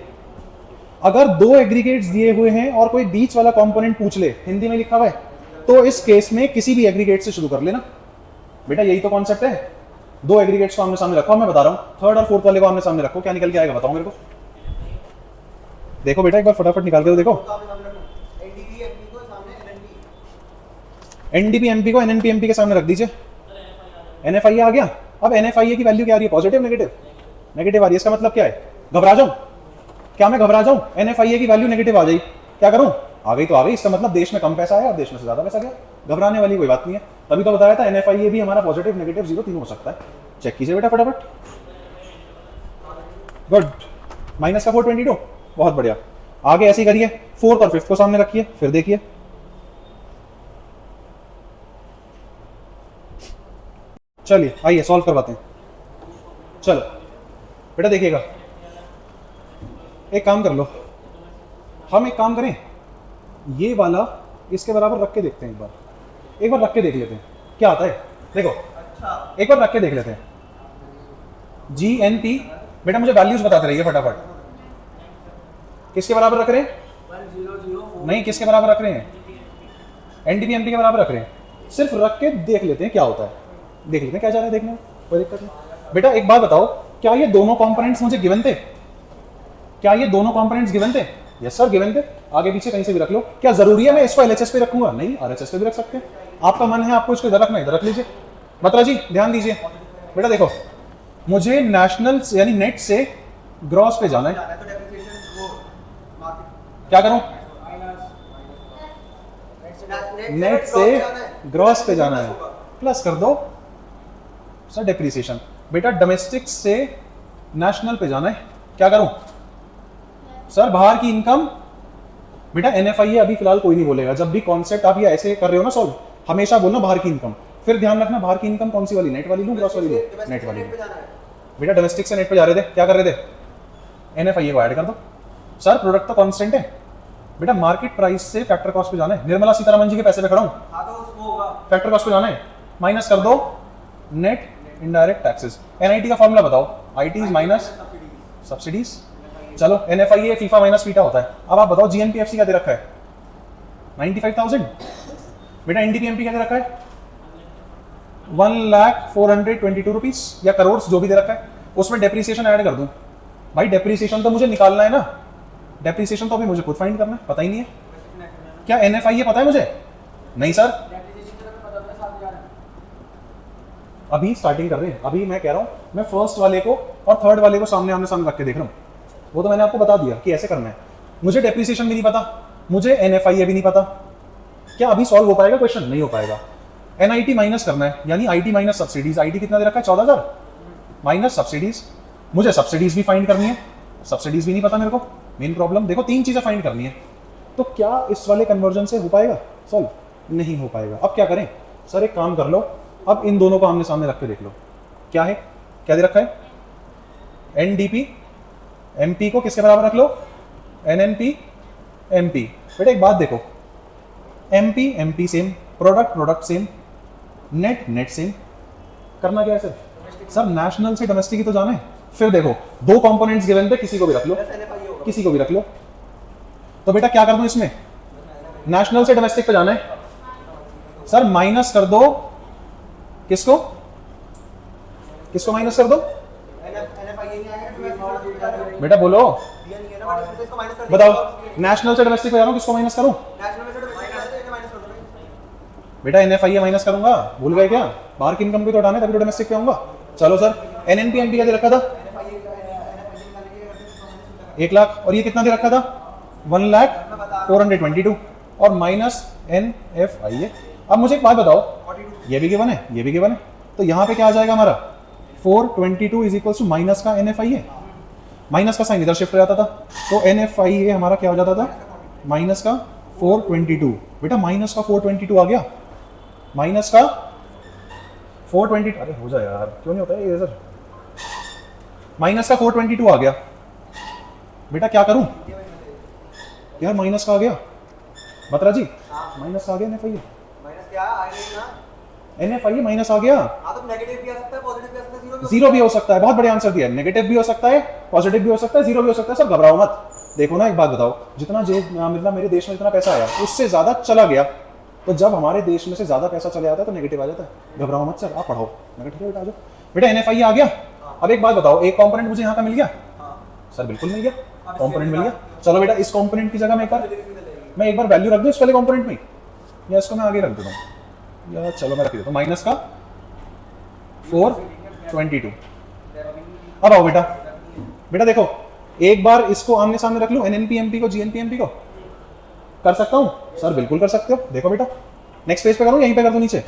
अगर दो एग्रीगेट्स दिए हुए हैं और कोई बीच वाला कंपोनेंट पूछ ले, हिंदी में लिखा हुआ है, तो इस केस में किसी भी एग्रीगेट से शुरू कर लेना। बेटा यही तो कॉन्सेप्ट है, दो एग्रीगेट्स को आमने सामने रखो, मैं बता रहा हूं, थर्ड और फोर्थ वाले को आमने सामने रखो, क्या निकल के आएगा बताओ मेरे को। देखो बेटा एक बार फटाफट निकाल के तो देखो। एनडीपी एमपी को एनएनपी एमपी के सामने रख दीजिए, एनएफआईए आ गया। अब एनएफआईए की वैल्यू क्या आ रही है, पॉजिटिव नेगेटिव? नेगेटिव आ रही है। इसका मतलब क्या है, घबरा जाऊं क्या, मैं घबरा जाऊं? एनएफआईए की वैल्यू नेगेटिव आ जाए क्या करूं? आ गई तो आ गई, इसका मतलब देश में कम पैसा आया और देश में से ज्यादा पैसा गया। घबराने वाली कोई बात नहीं है, तभी तो बताया था एनएफआईए भी हमारा पॉजिटिव नेगेटिव जीरो तीनों हो सकता है। चेक कीजिए बेटा फटाफट। गुड, माइनस का 422, बहुत बढ़िया। आगे ऐसे ही करिए, फोर्थ और फिफ्थ को सामने रखिए, फिर देखिए। चलिए आइए सॉल्व करवाते हैं। चलो बेटा देखिएगा, एक काम कर लो, हम एक काम करें, ये वाला इसके बराबर रख के देखते हैं, एक बार रख के देख लेते हैं क्या आता है। देखो अच्छा, एक बार रख के देख लेते हैं। जी एन पी, बेटा मुझे वैल्यूज बताते रहिए फटाफट। किसके बराबर रख रहे हैं? 1004 नहीं, किसके बराबर रख रहे हैं? एनडीपी एमपी के बराबर रख रहे हैं। सिर्फ रख के देख लेते हैं क्या होता है, देख लेते हैं क्या जा रहा है देखने में, कोई दिक्कत नहीं। बेटा एक बात बताओ, क्या ये दोनों कंपोनेंट्स मुझे गिवन थे? क्या ये दोनों कंपोनेंट्स गिवन थे? यस सर गिवन थे। आगे पीछे कहीं से भी रख लो। क्या जरूरी है मैं इसको एलएचएस पे रखूंगा? नहीं, आरएचएस पे भी रख सकते हैं। आपका मन है आपको इसको इधर रखना, इधर रख लीजिए। बत्रा जी ध्यान दीजिए। बेटा देखो, मुझे नेशनल यानी नेट से ग्रॉस पे जाना है, क्या करूं? नेट से ग्रॉस पे जाना है, प्लस कर दो सर डेप्रिसिएशन। बेटा डोमेस्टिक से नेशनल पे जाना है, क्या करूं? सर बाहर की इनकम। बेटा एनएफआईए अभी फिलहाल कोई नहीं बोलेगा, जब भी कॉन्सेप्ट आप ये ऐसे कर रहे हो ना सॉल्व, हमेशा बोलना बाहर की इनकम। फिर ध्यान रखना बाहर की इनकम कौन सी वाली, नेट वाली लूं ग्रॉस वाली लूं? नेट वाली। बेटा डोमेस्टिक से नेट पे जा रहे थे, क्या कर रहे थे? एनएफआईए को ऐड कर दो। सर प्रोडक्ट तो कांस्टेंट है। बेटा मार्केट प्राइस से फैक्टर कॉस्ट पे जाना है, निर्मला सीतारमण जी के पैसे पे खड़ा हूं, फैक्टर कॉस्ट पे जाना है, माइनस कर दो नेट इनडायरेक्ट टैक्सेस। एनआईटी का फॉर्मूला बताओ, आईटी माइनस सब्सिडीज। चलो एनएफआईए फीफा माइनस फीटा होता है। अब आप बताओ जीएनपीएफसी क्या दे रखा है? 95,000। बेटा एनडीपीएमपी क्या दे रखा है? 1,04,22 रुपीज या करोड़, जो भी दे रखा है। उसमें डेप्रिसिएशन ऐड कर दूं? भाई डेप्रिसिएशन तो मुझे निकालना है ना, डेप्रिसिएशन तो अभी मुझे खुद फाइंड करना है, पता ही नहीं है। क्या एनएफआईए पता है मुझे? नहीं सर, अभी स्टार्टिंग कर रहे हैं। अभी मैं कह रहा हूं, मैं फर्स्ट वाले को और थर्ड वाले को सामने आमने सामने रख के देख रहा हूं। वो तो मैंने आपको बता दिया कि ऐसे करना है। मुझे डेप्रिसिएशन भी नहीं पता, मुझे एनएफआईए भी नहीं पता। क्या अभी सॉल्व हो पाएगा क्वेश्चन? नहीं हो पाएगा। एनआईटी माइनस करना है, यानी आईटी माइनस सब्सिडीज। आईटी कितना दे रखा है? 14,000 माइनस सब्सिडीज। मुझे सब्सिडीज भी फाइंड करनी है, सब्सिडीज भी नहीं पता मेरे को। मेन प्रॉब्लम देखो, तीन चीजें फाइंड करनी है। तो क्या इस वाले कन्वर्जन से हो पाएगा सॉल्व? नहीं हो पाएगा। अब क्या करें? सर एक काम कर लो, अब इन दोनों को आमने सामने रख के देख लो क्या है, क्या दे रखा है? एनडीपी एमपी को किसके बराबर रख लो? NNP MP. बेटा एक बात देखो, MP MP same, product product same, net net same. करना क्या है सर नेशनल से डोमेस्टिक ही तो जाना है। फिर देखो दो कंपोनेंट्स गिवन थे, किसी को भी रख लो, किसी को भी रख लो। तो बेटा क्या कर दूं इसमें? नेशनल से डोमेस्टिक पे जाना है। सर माइनस कर दो किसको, किसको माइनस कर दो? बेटा बोलो, बताओ नेशनल से डोमेस्टिक पे जा रहा हूं, किसको माइनस करूं? बेटा एनएफआईए माइनस करूंगा, भूल गए क्या? बाहर की इनकम भी तो हटाना है, तभी तो डोमेस्टिक पे आऊंगा। चलो सर एनएनपी एमपी क्या दे रखा था? 1 लाख, और ये कितना दे रखा था? 1,04,22 और माइनस एनएफआईए। अब मुझे एक बात बताओ, ये भी गिवन है, ये भी गिवन है, तो यहां पे क्या आ जाएगा हमारा? 422 इज इक्वल टू माइनस का एनएफआईए। माइनस का साइन इधर शिफ्ट हो जाता था, तो एनएफआईए हमारा क्या हो जाता था? माइनस का 422। बेटा माइनस का 422 आ गया, माइनस का 420। अरे हो जाए यार, क्यों नहीं होता है ये सर? माइनस का 422 आ गया। बेटा क्या करूं यार, माइनस का आ गया। बत्रा जी माइनस का आ गया एनएफआईए, माइनस क्या आएगा ना? एनएफआईए माइनस आ गया। हाँ तो नेगेटिव भी आ सकता है, पॉजिटिव भी आ सकता है, जीरो जीरो भी हो सकता है, बहुत बढ़िया आंसर दिया है। नेगेटिव भी हो सकता है, पॉजिटिव भी हो सकता है, जीरो भी हो सकता है। सर घबराओ मत। देखो ना, एक बात बताओ, जितना मतलब मेरे देश में जितना पैसा आया उससे ज्यादा चला गया, तो जब हमारे देश में से ज्यादा पैसा चले जाता है तो नेगेटिव आ जाता है। घबराओ मत सर, आप पढ़ो। नेगेटिव बेटा आ जाओ। बेटा NFI आ गया। अब एक बात बताओ, एक कंपोनेंट मुझे यहाँ का मिल गया? सर बिल्कुल मिल गया, कंपोनेंट मिल गया। चलो बेटा, इस कंपोनेंट की जगह मैं एक बार वैल्यू रख दूं इस वाले कंपोनेंट में, या इसको मैं आगे रख देता हूँ, या चलो मैं रख देता हूँ माइनस का 422। अब आओ बेटा, बेटा देखो, एक बार इसको आमने सामने रख लूं, NNP-MP को GNP-MP को, कर सकता हूं? सर बिल्कुल कर सकते हो। देखो बेटा, नेक्स्ट पेज पे करूं, यहीं पे कर दूं नीचे?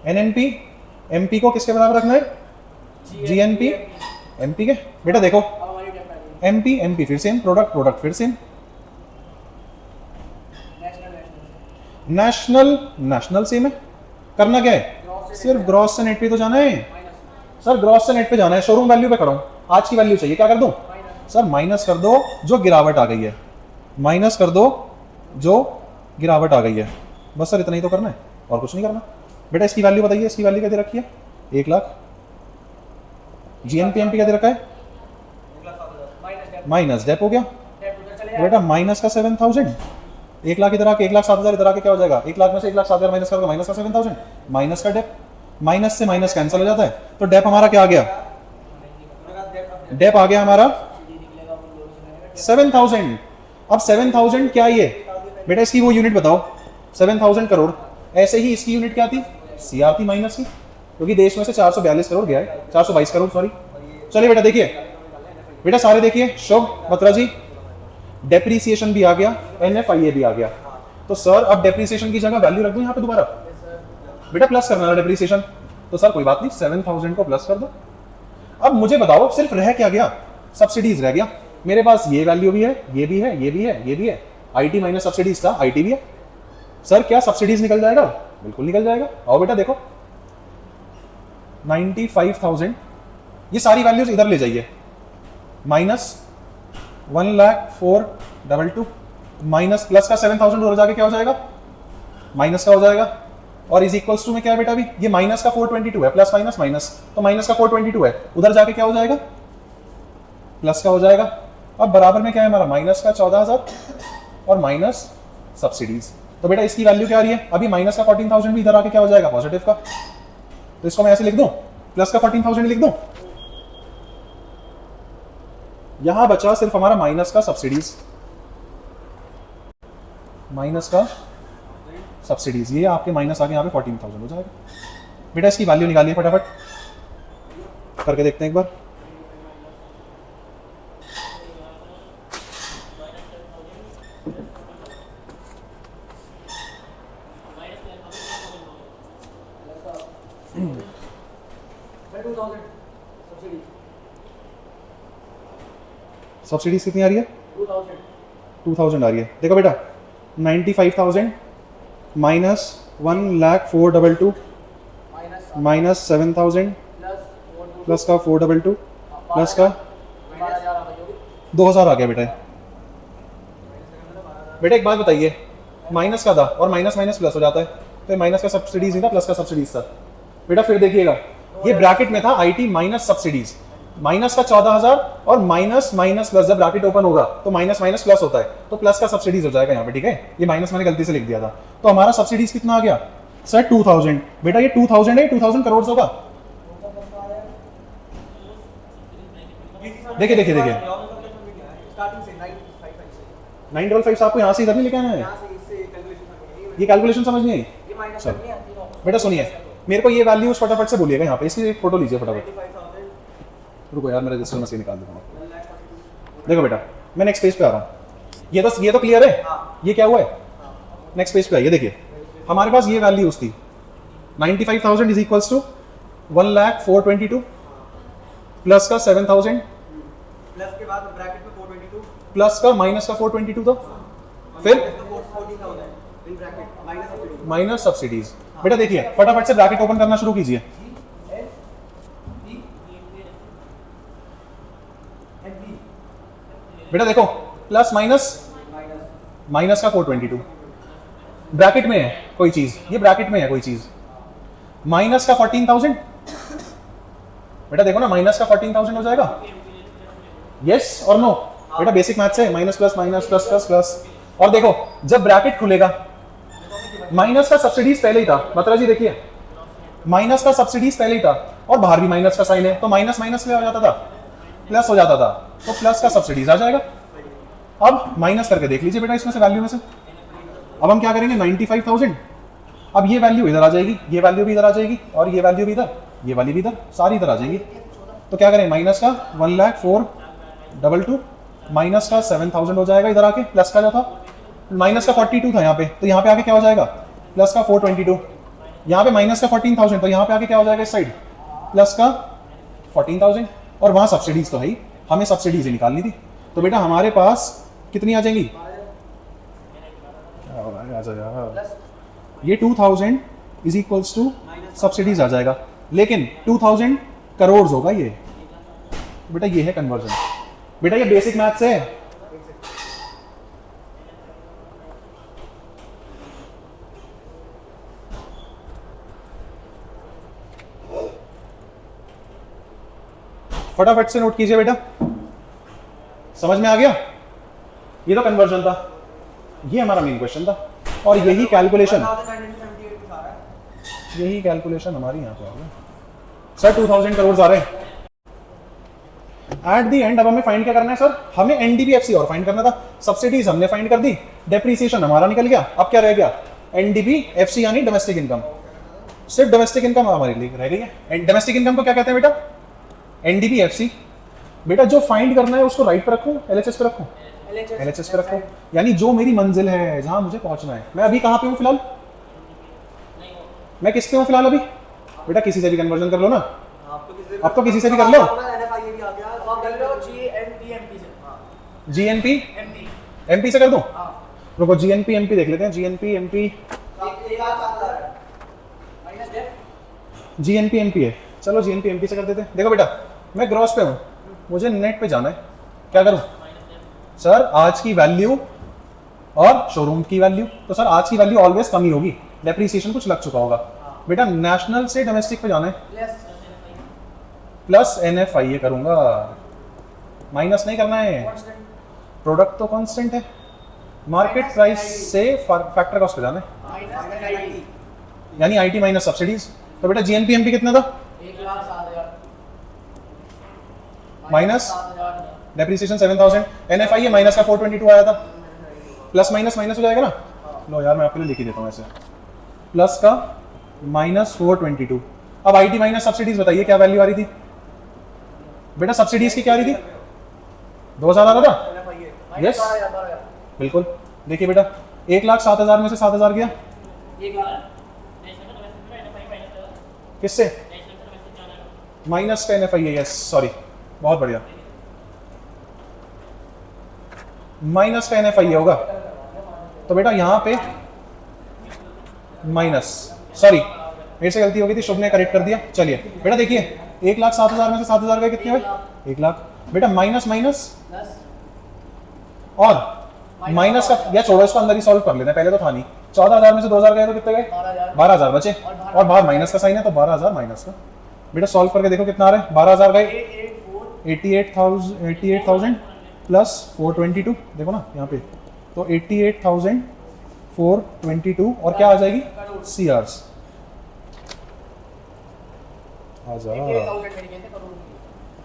NNP-MP को किसके बराबर रखना है? GNP-MP के। बेटा देखो, MP फिर सेम, प्रोडक्ट फिर सेम, नेशनल सेम है। करना क्या है? सिर्फ ग्रॉस से नेट पे तो जाना है। सर ग्रॉस से नेट पे जाना है, शोरूम वैल्यू पे खड़ा हूं, आज की वैल्यू चाहिए, क्या कर दूं? सर माइनस कर दो जो गिरावट आ गई है, माइनस कर दो जो गिरावट आ गई है। बस सर इतना ही तो करना है, और कुछ नहीं करना। बेटा इसकी वैल्यू बताइए, इसकी वैल्यू क्या दे रखी है? 1 लाख। GNP-MP क्या दे रखा है? माइनस डेप हो गया बेटा, माइनस का 7000। 1 लाख इधर आके 1,07,000 इधर आके क्या हो जाएगा? 1 लाख में से 1,07,000 माइनस करोगे, माइनस का 7000, माइनस का डेप, माइनस से माइनस कैंसिल हो जाता है, तो डेप हमारा क्या आ गया? डेप आ गया हमारा 7000। अब 7000 क्या ये? बेटा इसकी वो यूनिट बताओ, 7000 करोड़। ऐसे ही इसकी यूनिट क्या थी? CR थी माइनस की, क्योंकि देश में से 442 करोड़ गया है, 422 करोड़ सॉरी। चलिए बेटा देखिए, बेटा सारे देखिए, शुभ बत्रा जी, डेप्रीसिएशन भी आ गया, NFIA भी आ गया। तो सर अब डेप्रीसिएशन की जगह वैल्यू रख दूं यहाँ पे दोबारा? बेटा प्लस करना है डेप्रीसिएशन, तो सर कोई बात नहीं, 7000 को प्लस कर दो। अब मुझे बताओ सिर्फ रह क्या गया? सब्सिडीज रह गया। मेरे पास ये वैल्यू भी है, ये भी है, ये भी है, ये भी है। IT माइनस सब्सिडीज था, IT भी है। सर क्या सब्सिडीज निकल जाएगा? बिल्कुल निकल जाएगा। आओ बेटा देखो, 95,000, ये सारी वैल्यूज इधर ले जाइए, माइनस 1,04,22 माइनस प्लस का 7000 उधर जाके क्या हो जाएगा? माइनस का हो जाएगा। और इज इक्वल्स टू में क्या है बेटा? अभी ये माइनस का 422 है, प्लस माइनस माइनस, तो माइनस का 422 है, उधर जाके क्या हो जाएगा? प्लस का हो जाएगा। अब बराबर में क्या है हमारा? माइनस का 14,000 और माइनस सब्सिडीज। तो बेटा इसकी वैल्यू क्या आ रही है? अभी माइनस का 14,000 भी इधर आके क्या हो जाएगा? पॉजिटिव का। तो इसको मैं ऐसे लिख दूं, प्लस का 14,000 लिख दूं। यहां बचा सिर्फ हमारा माइनस का सब्सिडीज, माइनस का सब्सिडीज, ये आपके माइनस आके यहाँ पे 14,000 हो जाएगा। बेटा इसकी वैल्यू निकालिए फटाफट, करके देखते हैं एक बार। सब्सिडीज कितनी आ रही है? 2000 आ रही है। देखो बेटा, 95,000 माइनस 1,04,22 माइनस 7,000 प्लस का 422 प्लस का 2,000 आ गया बेटा। बेटा एक बात बताइए, माइनस का था और माइनस माइनस प्लस हो जाता है, तो माइनस का सब्सिडीज नहीं था, प्लस का सब्सिडीज था। बेटा फिर देखिएगा, ये ब्रैकेट में था IT माइनस सब्सिडीज, माइनस का 14,000 और माइनस माइनस प्लस, जब ब्रैकेट ओपन होगा तो माइनस माइनस प्लस होता है, तो प्लस का सब्सिडीज हो जाएगा यहाँ पे, ठीक है? ये माइनस मैंने गलती से लिख दिया था, तो हमारा सब्सिडीज कितना आ गया? सर 2000। बेटा ये 2000 है, 2000 करोड़ होगा। देखिए देखिए देखिए, 955 आपको यहाँ से इधर नहीं लेके आना है, ये कैलकुलेशन समझ नहीं आई? चलो बेटा सुनिए, मेरे को ये वैल्यूज फटाफट से बोलिएगा यहाँ पे, इसकी एक फोटो लीजिए फटाफट। रुको यार, मैं रजिस्टर में से निकाल देता हूँ। देखो बेटा, मैं नेक्स्ट पेज पे आ रहा हूँ। ये तो क्लियर है, ये क्या हुआ है? नेक्स्ट पेज पे आइए, देखिए हमारे पास ये वैल्यूज थी, 95,000 इज इक्वल्स टू 1,04,22 प्लस का 7,000 प्लस के बाद ब्रैकेट में 422 प्लस का माइनस का 422 तो फिर 14,000 इन ब्रैकेट माइनस सब्सिडीज। बेटा देखिए फटाफट से ब्रैकेट ओपन करना शुरू कीजिए। बेटा देखो, प्लस माइनस माइनस का 422 ब्रैकेट में है कोई चीज, ये ब्रैकेट में है कोई चीज, माइनस का 14,000 बेटा देखो ना, माइनस का 14,000 हो जाएगा, यस और नो? बेटा बेसिक मैथ्स है, minus plus minus plus plus plus. और देखो जब ब्रैकेट खुलेगा, माइनस का सब्सिडीज पहले ही था, बत्रा जी देखिए, माइनस का सब्सिडीज पहले ही था और बाहर भी माइनस का साइन है, तो माइनस माइनस में हो जाता था, प्लस हो जाता था, तो प्लस का सब्सिडीज आ जाएगा। अब माइनस करके देख लीजिए बेटा इसमें से, वैल्यू में से। अब हम क्या करेंगे, 95,000, अब ये वैल्यू इधर आ जाएगी, ये वैल्यू भी इधर आ जाएगी, और ये वैल्यू भी इधर, ये वाली भी इधर, सारी इधर आ जाएगी। तो क्या करें, माइनस का 1,04,22, माइनस का 7,000 हो जाएगा इधर आके, प्लस का जो था माइनस का 42 था यहाँ पे, तो यहाँ पे आके क्या हो जाएगा, प्लस का 422, यहाँ पे माइनस का 14,000, तो यहाँ पे आके क्या हो जाएगा इस साइड, प्लस का 14,000। और वहाँ सब्सिडीज तो है ही, हमें सब्सिडीज ही निकालनी थी, तो बेटा हमारे पास कितनी आ जाएंगी, आ जाएगा ये 2,000 इज इक्वल्स टू सब्सिडीज आ जाएगा, लेकिन 2,000 करोड़ होगा ये। बेटा ये है कन्वर्जन, बेटा ये बेसिक मैथ्स है। फटाफट से नोट कीजिए बेटा, समझ में आ गया? ये तो कन्वर्जन था, ये हमारा मेन क्वेश्चन था, और यही कैलकुलेशन, यही कैलकुलेशन हमारी यहाँ पे आ गई। सर 2,000 करोड़ आ रहे हैं एट द एंड। अब हमें फाइंड क्या करना है सर, हमें एनडीबीएफसी और फाइंड करना था, सब्सिडीज हमने फाइंड कर दी, डेप्रिसिएशन हमारा निकल गया, अब क्या रह गया, एनडीबीएफसी यानी डोमेस्टिक इनकम। सिर्फ डोमेस्टिक इनकम हमारी रह गई है। डोमेस्टिक इनकम को क्या कहते हैं बेटा, एनडीबीएफसी। बेटा जो फाइंड करना है उसको राइट पे रखूं, एलएचएस पे रखूं, एलएचएस पे रखो, यानी जो मेरी मंजिल है, जहां मुझे पहुंचना है। मैं अभी कहां पे हूं फिलहाल, मैं किस पे हूं फिलहाल अभी, बेटा किसी से भी कन्वर्जन कर लो ना, अब तो किसी से भी कर लो, जीएनपी एमपी से कर दूं, रुको जीएनपी एमपी देख लेते हैं, जीएनपी एमपी है, चलो जीएनपी एमपी से कर देते हैं। देखो बेटा मैं ग्रॉस पे हूं, मुझे नेट पे जाना है, क्या करूं सर, आज की वैल्यू और शोरूम की वैल्यू, तो सर आज की वैल्यू ऑलवेज कम ही होगी, डेप्रिसिएशन कुछ लग चुका होगा। बेटा नेशनल से डोमेस्टिक पे जाना है, प्लस एनएफआईए करूंगा, माइनस नहीं करना है, प्रोडक्ट तो कांस्टेंट है, मार्केट प्राइस से फैक्टर कॉस्ट पे जाना है, यानी आईटी माइनस सब्सिडीज। तो बेटा जीएनपीएमपी कितना था, 1,07,000 माइनस डेप्रिसिएशन 7,000, एनएफआईए माइनस का 422 आया था, प्लस माइनस माइनस हो जाएगा ना, लो यार मैं आपके लिए लिख ही देता हूँ ऐसे, प्लस का माइनस 422। अब आईटी माइनस सब्सिडीज बताइए क्या वैल्यू आ रही थी बेटा, सब्सिडीज की क्या आ रही थी, 2,000 आ रहा था, यस बिल्कुल। देखिए बेटा 1,07,000 में से 7,000 गया किससे, माइनस का एनएफआईए, यस सॉरी बहुत बढ़िया, माइनस का एनएफआईए होगा, तो बेटा यहां पे माइनस, सॉरी मेरे से गलती हो गई थी, शुभ ने करेक्ट कर दिया। चलिए बेटा देखिए 1,07,000 में से 7,000 गए कितने हुए, 1 लाख। बेटा माइनस माइनस और माइनस का, या छोड़ो इसको अंदर ही सॉल्व कर लेते हैं, पहले तो था नहीं। 14,000 में से 2,000 गए तो कितने गए, 12,000 बचे, और बाहर माइनस का साइन है तो 12,000 माइनस का। बेटा सॉल्व करके देखो कितना आ रहा है, 12,000 गए 88,000 प्लस 422, देखो ना यहाँ पे, तो 88,422 और क्या आ जाएगी, सीआर्स आ जा।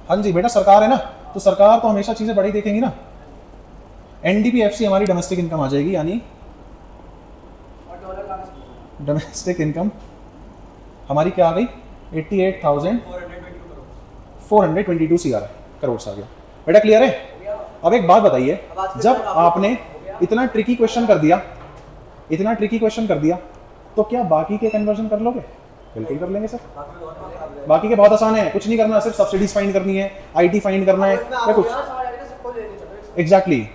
हाँ जी बेटा सरकार है ना, तो सरकार तो हमेशा चीजें बड़ी देखेंगी ना। एनडीपीएफसी हमारी डोमेस्टिक इनकम आ जाएगी, यानी डोमेस्टिक इनकम हमारी क्या आ गई, 88,422 सीआर करोड़ आ गया। बेटा क्लियर है? अब एक बात बताइए, जब आपने इतना ट्रिकी क्वेश्चन कर दिया, इतना ट्रिकी क्वेश्चन कर दिया, तो क्या बाकी के कन्वर्जन कर लोगे? बिल्कुल कर लेंगे सर, बाकी के बहुत आसान है, कुछ नहीं करना, सिर्फ सब्सिडीज फाइंड करनी है, आईटी फाइंड करना है या कुछ। एग्जैक्टली,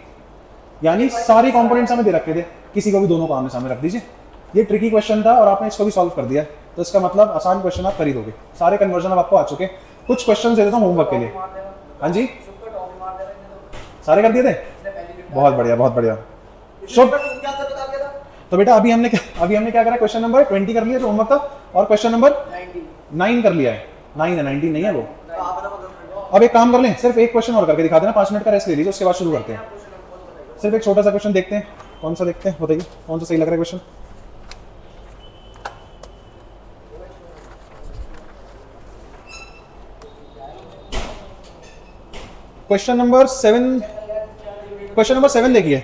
यानी सारे कंपोनेंट्स हमें दे रखे थे, किसी को भी दोनों को आमने सामने रख दीजिए। ये ट्रिकी क्वेश्चन था और आपने इसको भी सॉल्व कर दिया, तो इसका मतलब आसान क्वेश्चन आप कर ही दोगे। सारे कन्वर्जन अब आपको आ चुके। कुछ क्वेश्चन दे देता हूँ होमवर्क के लिए। हाँ जी सारे कर दिए थे, बहुत बढ़िया बहुत बढ़िया। शुभ, तो बेटा अभी हमने क्या करा, क्वेश्चन नंबर 20 कर लिया जो होमवर्क था, और क्वेश्चन नंबर 9 कर लिया है। 9 है, 19 नहीं है वो। तो आप बताओ गर्लफ्रेंड अब एक काम कर लें, सिर्फ एक क्वेश्चन और करके दिखा देना, 5 मिनट का रेस्ट ले लीजिए, उसके बाद शुरू करते हैं। सिर्फ एक छोटा सा क्वेश्चन देखते हैं, कौन सा देखते हैं बताइए, कौन सा सही लग रहा है क्वेश्चन। क्वेश्चन नंबर 7 देखिए,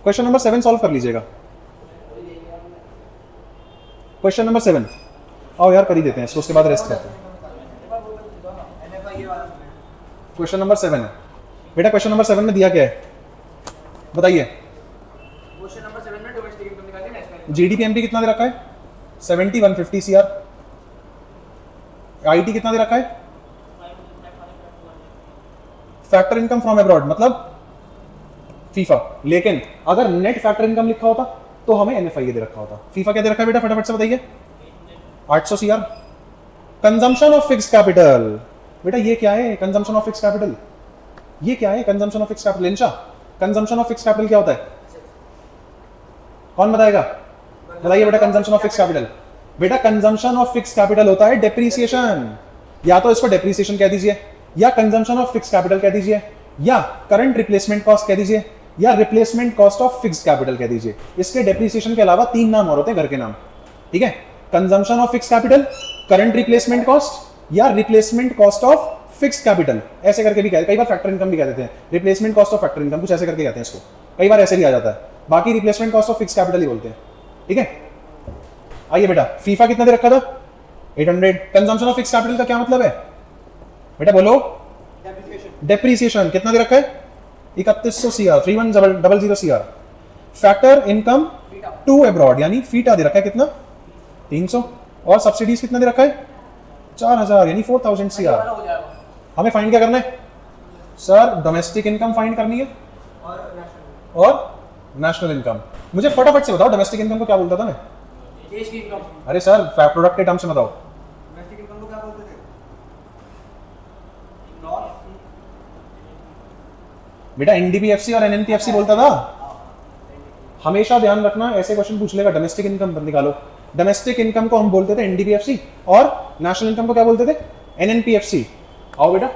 क्वेश्चन नंबर 7 सॉल्व कर लीजिएगा। क्वेश्चन नंबर 7 आओ यार कर ही देते हैं इसको, उसके बाद रेस्ट करते हैं। NFI वाला क्वेश्चन नंबर 7 है बेटा, क्वेश्चन नंबर 7 में दिया क्या है बताइए। क्वेश्चन नंबर 7 में डोमेस्टिक इनकम निकालिए, नेशनल जीडीपी एमपी कितना दे रखा है 70-150 CR। आईटी कितना दे रखा है, फैक्टर इनकम फ्रॉम अब्रॉड मतलब फीफा, लेकिन अगर नेट फैक्टर इनकम लिखा होता तो हमें एनएफआई दे रखा होता। फीफा क्या दे रखा है बेटा, फटाफट से बताइए। 800 CR। Consumption of fix capital बेटा ये क्या है, कंजम्पशन ऑफ फिक्स कैपिटल ये क्या है, consumption of fix capital. Insha consumption of fix capital क्या होता है, कौन बताएगा, बताइए बेटा। कंजम्पशन ऑफ फिक्स कैपिटल बेटा, कंजम्पशन ऑफ फिक्स कैपिटल होता है डेप्रीसिएशन, या तो इसको डेप्रीसिएशन कह दीजिए, या कंजम्पशन ऑफ फिक्स कैपिटल कह दीजिए, या करंट रिप्लेसमेंट कॉस्ट कह दीजिए, या replacement cost of fix capital कह दीजिए। इसके डेप्रीसिएशन के अलावा 3 नाम और होते हैं घर के नाम, ठीक है। Consumption of fix capital, current replacement cost, या replacement cost of fix capital, ऐसे करके भी कहते हैं। कई बार फैक्टर इनकम भी कह देते हैं, replacement cost of factor income, कुछ ऐसे करके कहते हैं इसको, कई बार ऐसे भी आ जाता है। बाकी replacement cost of fix capital ही बोलते हैं, ठीक है। आइए बेटा, फीफा कितना दे रखा था 800। कंजम्पशन ऑफ फिक्स कैपिटल का क्या मतलब है बेटा, बोलो। डेप्रीसिएशन कितना दे रखा है 3100 CR, 3100 CR। Factor income to abroad यानी फीटा दे रखा है कितना 300, और सब्सिडीज कितना दे रखा है 4000 यानी 4000 CR। हमें फाइंड क्या करना है सर, डोमेस्टिक इनकम फाइंड करनी है और नेशनल इनकम। मुझे फटाफट से बताओ डोमेस्टिक इनकम को क्या बोलता था मैं, देश की इनकम। अरे सर प्रोडक्ट के टर्म से बताओ। डोमेस्टिक इनकम को क्या बोलते थे, ग्रॉस बेटा एनडीपीएफसी और एनएनपीएफसी बोलता था। हमेशा ध्यान रखना, ऐसे क्वेश्चन पूछ लेगा डोमेस्टिक इनकम निकालो। डोमेस्टिक इनकम को हम बोलते थे एनडीपीएफसी, और नेशनल इनकम को क्या बोलते थे एनएनपीएफसी। आओ बेटा,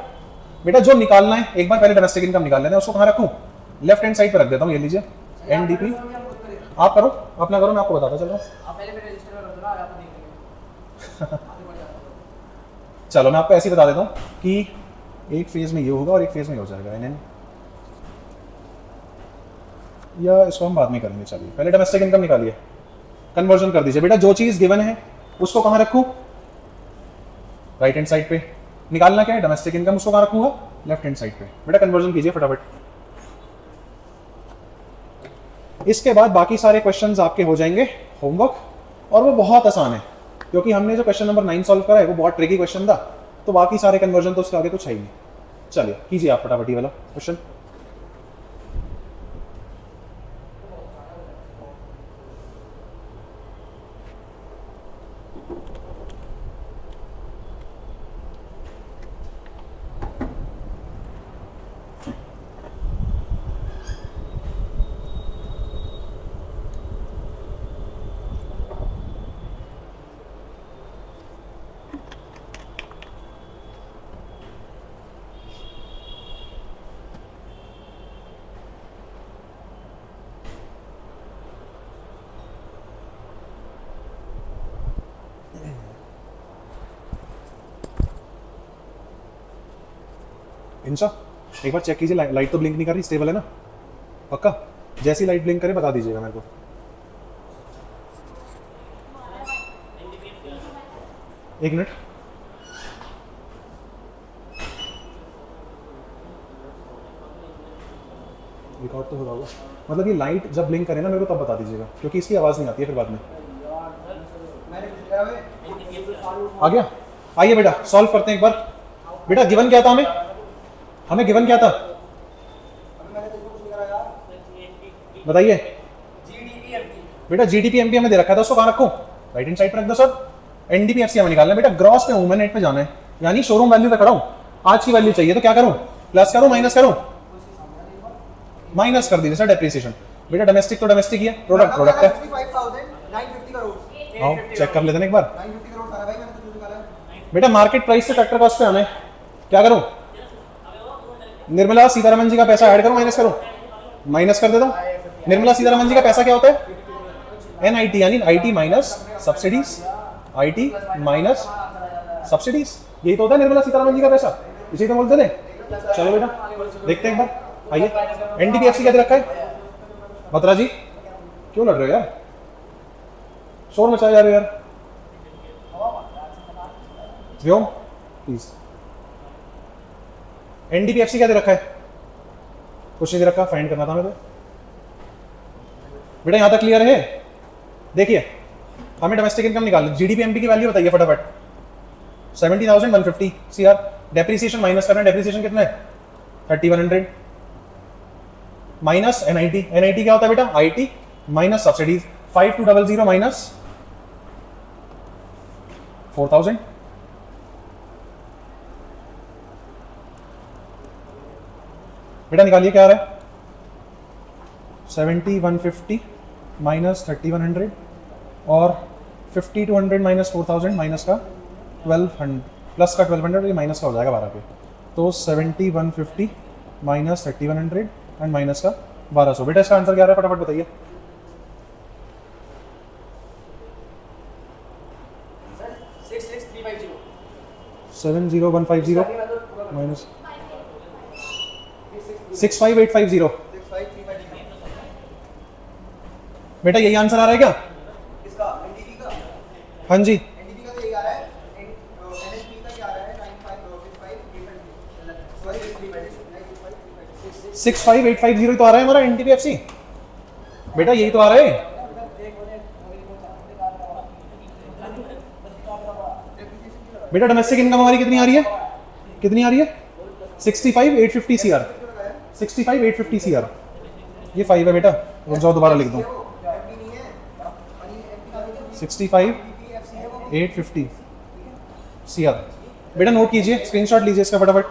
बेटा जो निकालना है एक बार पहले डोमेस्टिक इनकम निकाल लेते हैं। उसको कहाँ रखूं, लेफ्ट हैंड साइड पर रख देता हूँ, ये लीजिए एनडीपी। आप करो अपना, करो मैं आपको बताता चल रहा हूँ। आप पहले फिर रजिस्टर में रखो ना, आप देख लेंगे। चलो मैं आपको ऐसे ही बता देता हूँ कि एक फेज में ये होगा और एक फेज में ये हो जाएगा एनएन, या इसको हम बाद में करेंगे। चलिए पहले डोमेस्टिक इनकम निकालिए, कन्वर्जन कर दीजिए। बेटा जो चीज गिवन है उसको कहाँ रखूं, राइट हैंड साइड पे। निकालना क्या है डोमेस्टिक इनकम, उसको कहाँ रखूंगा लेफ्ट हैंड साइड पे। बेटा कन्वर्जन कीजिए फटाफट। इसके बाद बाकी सारे क्वेश्चंस आपके हो जाएंगे होमवर्क, और वो बहुत आसान है क्योंकि हमने जो क्वेश्चन नंबर 9 सॉल्व करा है वो बहुत ट्रिकी क्वेश्चन था, तो बाकी सारे कन्वर्जन तो उसके आगे कुछ है ही नहीं। चलिए कीजिए आप फटाफट ये वाला क्वेश्चन। इंशा एक बार चेक कीजिए, लाइट तो ब्लिंक नहीं कर रही, स्टेबल है ना पक्का। जैसी लाइट ब्लिंक करे बता दीजिएगा मेरे को। एक मिनट, रिकॉर्ड तो होगा, मतलब ये लाइट जब ब्लिंक करे ना मेरे को तब बता दीजिएगा, क्योंकि इसकी आवाज़ नहीं आती है फिर बाद में। आ गया, आइए बेटा सॉल्व करते हैं एक बार। बेटा गिवन क्या था हमें गिवन क्या था बताइए। बेटा जीडीपी एमपी हमें दे रखा था, उसको कहाँ रखूं राइट हैंड साइड पर रख दो सर। एनडीपीएफसी हमें निकालना है बेटा, ग्रॉस पे हूं मैं, नेट पे जाना है, यानी शोरूम वैल्यू पे खड़ा हूं। आज की वैल्यू चाहिए तो क्या करूं, प्लस करूं माइनस करूं, माइनस कर दीजिए सर डेप्रिसिएशन। बेटा डोमेस्टिक तो डोमेस्टिक ही है, प्रोडक्ट प्रोडक्ट है। 950 करोड़ आओ चेक कर लेते हैं एक बार। 950 करोड़ सारा भाई, मैंने तो जो निकाला है बेटा मार्केट प्राइस से फैक्टर कॉस्ट पे आना है, क्या करूं? निर्मला सीतारमन जी का पैसा ऐड करूं माइनस करूं? माइनस कर देता हूं। निर्मला सीतारमन जी का पैसा क्या होता है? एनआईटी, यानी IT minus subsidies, IT minus subsidies, यही तो होता है निर्मला सीतारमन जी का पैसा, इसी तो बोलते थे। चलो बेटा देखते हैं एक बार, आइए। एनडीपीएफसी क्या दे रखा है? बत्रा जी क्यों लड़ रहे हो यार, शोर मचाया जा रहे हो यार। व्योम प्लीज। एनडीपीएफसी क्या दे रखा है? कुछ नहीं दे रखा, फाइंड करना था मेरे को। बेटा यहां तक क्लियर है? देखिए हमें डोमेस्टिक इनकम निकालनी, जीडीपी एमपी की वैल्यू बताइए फटाफट। 70,150 सीआर। डेप्रिसिएशन माइनस करना है, डेप्रिसिएशन कितना है? 3100 माइनस एनआईटी, एनआईटी क्या होता है बेटा? IT minus subsidies, 5200 minus 4000। बेटा निकालिए क्या आ रहा है? 70,150 माइनस 3100 और 5200 माइनस 4000 माइनस का 1200 प्लस का 1200, ये माइनस का हो जाएगा 12 पे। तो 70,150 माइनस 3100 एंड माइनस का 1200। बेटा इसका आंसर क्या आ रहा है फटाफट बताइए। Sir 66350 70150 minus 65850। बेटा यही आंसर आ रहा है क्या? इसका एनडीपी का, हाँ जी एनडीपी का तो यही आ रहा है। एनएसपी का क्या आ रहा है? 65850 तो आ रहा है हमारा एनडीपीएफसी। बेटा यही तो आ रहा है। बेटा डोमेस्टिक इनकम हमारी कितनी आ रही है? कितनी आ रही है? 65,850 सीआर। 65,850 सीआर, ये 5 है बेटा, रुक जाओ दोबारा लिख दूं। 65,850 सीआर। बेटा नोट कीजिए, स्क्रीनशॉट लीजिए इसका फटाफट।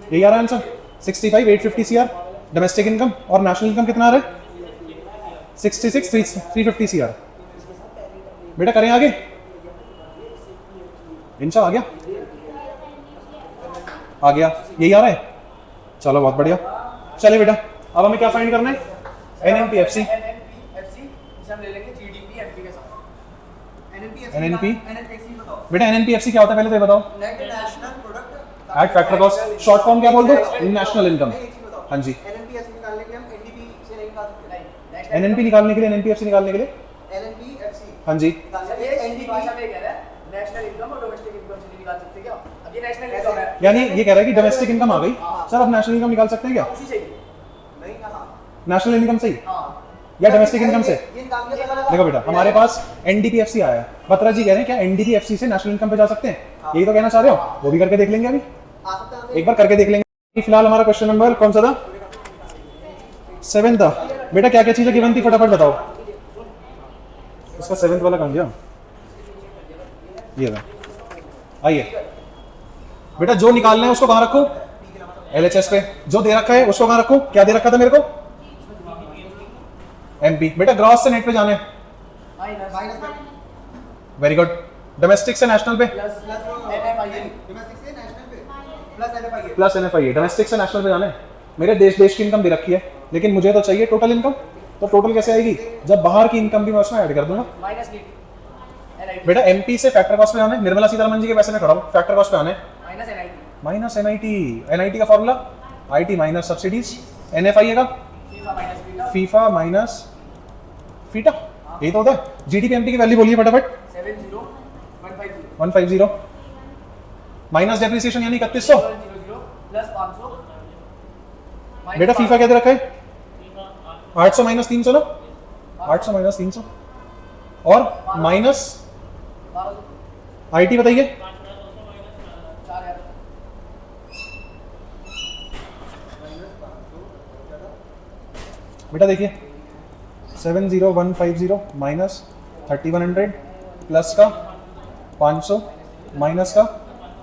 यही आ रहा है आंसर 65,850 सीआर डोमेस्टिक इनकम। और नेशनल इनकम कितना आ रहा है? 66,350 सीआर। बेटा करें आगे, इंशा आ गया, आ गया, यही आ रहा है। चलो बहुत बढ़िया। चलिए बेटा अब हमें क्या फाइंड करना है? एनएनपीएफसी। हम ले लेंगे जीडीपी एमपी के साथ। एनएनपी एनएनपीएफसी बताओ। बेटा एनएनपीएफसी क्या होता है पहले तो ये बताओ। Net national product at factor cost, short form क्या बोल दो? National income. हाँ जी, एनएनपीएफसी निकालने के लिए हम एनडीपी से नहीं निकाल सकते। नहीं, एनएनपी निकालने के लिए, एनएनपीएफसी निकालने के लिए, एनएनपीएफसी हाँ जी, ये एनडीपी भाषा में कह रहा है नेशनल इनकम और डोमेस्टिक इनकम से नहीं निकाल सकते क्या? अब ये नेशनल इनकम है, यानी ये कह रहा है कि डोमेस्टिक इनकम आ गई सर, अब नेशनल इनकम निकाल सकते हैं क्या? उसी से ही नहीं कहा। नेशनल इनकम से ही हां या डोमेस्टिक इनकम से? ये निकाल के लगा। देखो बेटा हमारे पास एनडीपीएफसी आया है, बत्रा जी कह रहे हैं क्या एनडीपीएफसी से नेशनल इनकम पे जा सकते हैं? यही तो कहना चाह रहे हो? वो भी करके देख लेंगे, अभी आ सकता है एक बार करके देख लेंगे। फिलहाल हमारा क्वेश्चन नंबर कौन सा था? 7 था। बेटा क्या क्या चीजें गिवन थी फटाफट बताओ। इसका 7th वाला कहाँ गया? ये था, आइए बेटा जो निकालना है उसको कहाँ रखूं? एलएचएस पे। जो दे रखा है उसको कहाँ रखूं? क्या दे रखा था मेरे को? एमपी। बेटा ग्रॉस से नेट पे जाने, माइनस वेरी गुड। डोमेस्टिक से नेशनल पे प्लस एनएफआईए डोमेस्टिक से नेशनल पे plus NFIA plus NFIA. Domestic से नेशनल पे जाने, मेरे देश की इनकम दे रखी है, लेकिन मुझे तो चाहिए टोटल इनकम। तो टोटल कैसे आएगी? जब बाहर की इनकम भी मैं उसमें ऐड कर दूंगा। माइनस नीट एनआईटी बेटा एमपी से फैक्टर कॉस्ट पे आने, निर्मला सीतारमन जी के पैसे में खड़ा हूं, फैक्टर कॉस्ट पे आने minus NIT minus NIT. NIT का formula IT minus subsidies, NFIA का FIFA minus beta FIFA minus फीटा, यही तो होता है। जीडीपी एमपी की वैल्यू बोलिए फटाफट। 70150 150 माइनस डेप्रिसिएशन यानी 3100। 00 प्लस 500 बेटा फीफा क्या दे रखा है? 800 माइनस 300 ना, 800 माइनस 300 और माइनस 1200 आईटी बताइए। 4000 बेटा देखिए 70150 माइनस 3100 प्लस का 500 माइनस का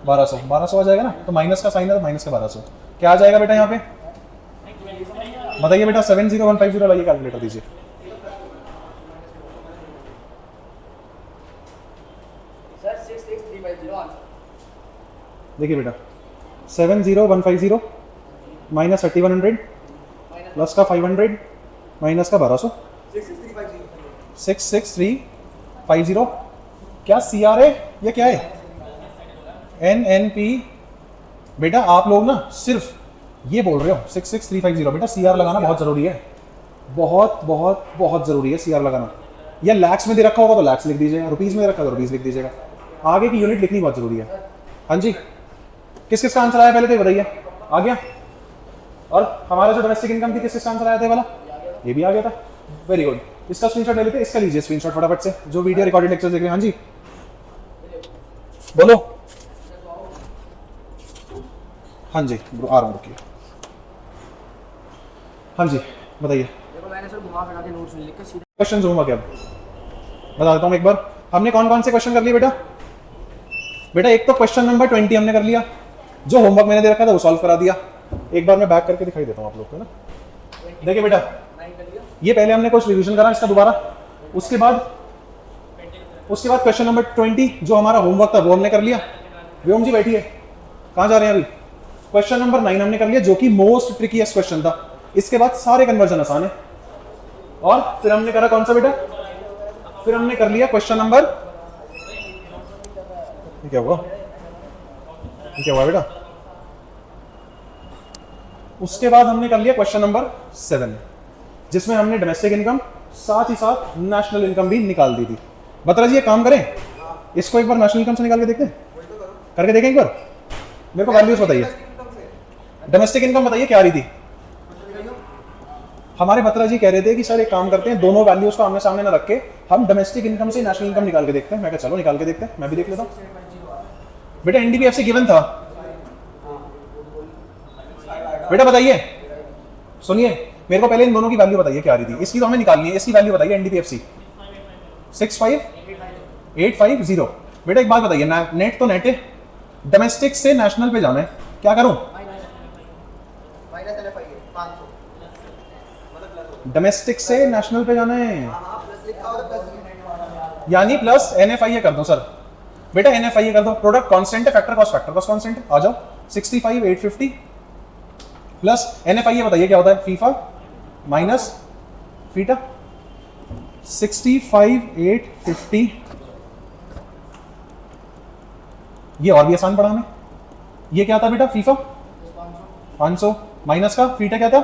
1200 आ जाएगा ना, तो माइनस का साइन है तो माइनस का 1200 क्या आ जाएगा बेटा यहाँ पे? बताइए बेटा 70150 लाइए, कैलकुलेटर दीजिए। देखिए बेटा 70150 माइनस 3100 प्लस का 500 माइनस का 1200 66350 क्या सी आर है या क्या है एन एन पी। बेटा आप लोग ना सिर्फ ये बोल रहे हो 66350, बेटा सी आर लगाना बहुत ज़रूरी है, बहुत बहुत बहुत ज़रूरी है सी आर लगाना। या लैक्स में दे रखा होगा तो लैक्स लिख दीजिएगा, रुपीज़ में दे रखा तो रुपीज़ लिख दीजिएगा, आगे की यूनिट लिखनी बहुत ज़रूरी है। हाँ जी, किस किस का आंसर आया पहले तो ये बताइए, आ गया? और हमारा जो डोमेस्टिक इनकम थी किस किस का आंसर आया था वाला, ये भी आ गया था, वेरी गुड। इसका स्क्रीनशॉट ले लेते, इसका लीजिए स्क्रीनशॉट फटाफट से, जो वीडियो रिकॉर्डेड लेक्चर देख रहे हैं। हाँ जी बोलो। हाँ जी आ रहा हूँ, रुकिए। हाँ जी बताइए। देखो मैंने सर घुमा फिरा के नोट्स लिख के सीधा क्वेश्चन होंगे क्या बता देता हूँ एक बार। हमने कौन कौन से क्वेश्चन कर लिए बेटा? बेटा एक तो क्वेश्चन नंबर 20 हमने कर लिया, जो होमवर्क मैंने दे रखा था वो सॉल्व करा दिया। एक बार मैं बैक करके दिखाई देता हूँ आप लोग को ना। देखिए बेटा 9 कर लिया। ये पहले हमने कुछ रिवीजन करा इसका दोबारा, उसके बाद क्वेश्चन नंबर 20 जो हमारा होमवर्क था वो हमने कर लिया। व्योम जी बैठिए, कहाँ जा रहे हैं अभी? क्वेश्चन नंबर 9 हमने कर लिया जो कि मोस्ट ट्रिकीएस्ट क्वेश्चन था। इसके बाद सारे कन्वर्जन आसान है। और फिर हमने करा कौन सा बेटा? फिर हमने कर लिया क्वेश्चन नंबर, क्या हुआ, क्या हुआ बेटा? उसके बाद हमने कर लिया क्वेश्चन नंबर 7 जिसमें हमने डोमेस्टिक इनकम साथ ही साथ नेशनल इनकम भी निकाल दी थी। बत्रा जी एक काम करें, इसको एक बार नेशनल इनकम से निकाल के देखते हैं, करके देखें एक बार। मेरे को वैल्यूज बताइए, डोमेस्टिक इनकम बताइए क्या आ रही थी। हमारे बत्रा जी कह रहे थे कि सर एक काम करते हैं, दोनों वैल्यूज को आमने सामने ना रख के हम डोमेस्टिक इनकम से नेशनल इनकम निकाल के देखते हैं। मैं कहा चलो निकाल के देखते हैं, मैं भी देख लेता हूँ। बेटा एनडीपीएफसी गिवन था बेटा, बताइए, सुनिए मेरे को पहले इन दोनों की वैल्यू बताइए क्या आ रही थी। इसकी तो हमें निकालनी है, इसकी वैल्यू बताइए एनडीपीएफसी 65850। बेटा एक बात बताइए, नेट तो नेट है, डोमेस्टिक से नेशनल पे जाना है, क्या करूं? माइनस एनएफआई 500 डोमेस्टिक से नेशनल पे जाना है, प्लस लिखा और प्लस यानी प्लस एनएफआई कर दो सर। बेटा एनएफआई कर दो, प्रोडक्ट कांस्टेंट है, फैक्टर कॉस्ट कांस्टेंट है, आ जाओ 65850 प्लस एनएफआई बताइए क्या होता है, फीफा माइनस फीटा 65850। ये और भी आसान पड़ा हमें। ये क्या था बेटा? फीफा 500 माइनस का फीटा क्या था?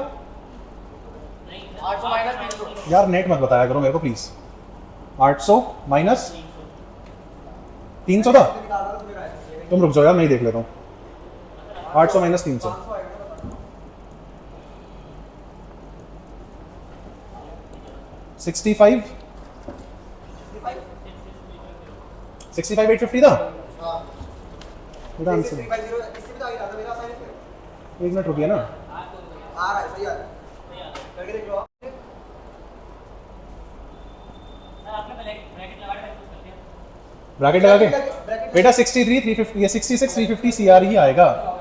800 माइनस 300। यार नेट मत बताया करो मेरे को प्लीज। 800 माइनस 300 था, तुम रुक जाओ यार, मैं ही देख लेता हूँ। 800 माइनस 300 65,850 था बेटा आंसर। एक मिनट रुकिए ना, ब्रैकेट लगा के बेटा 63,350 या 66,350 सीआर ही आएगा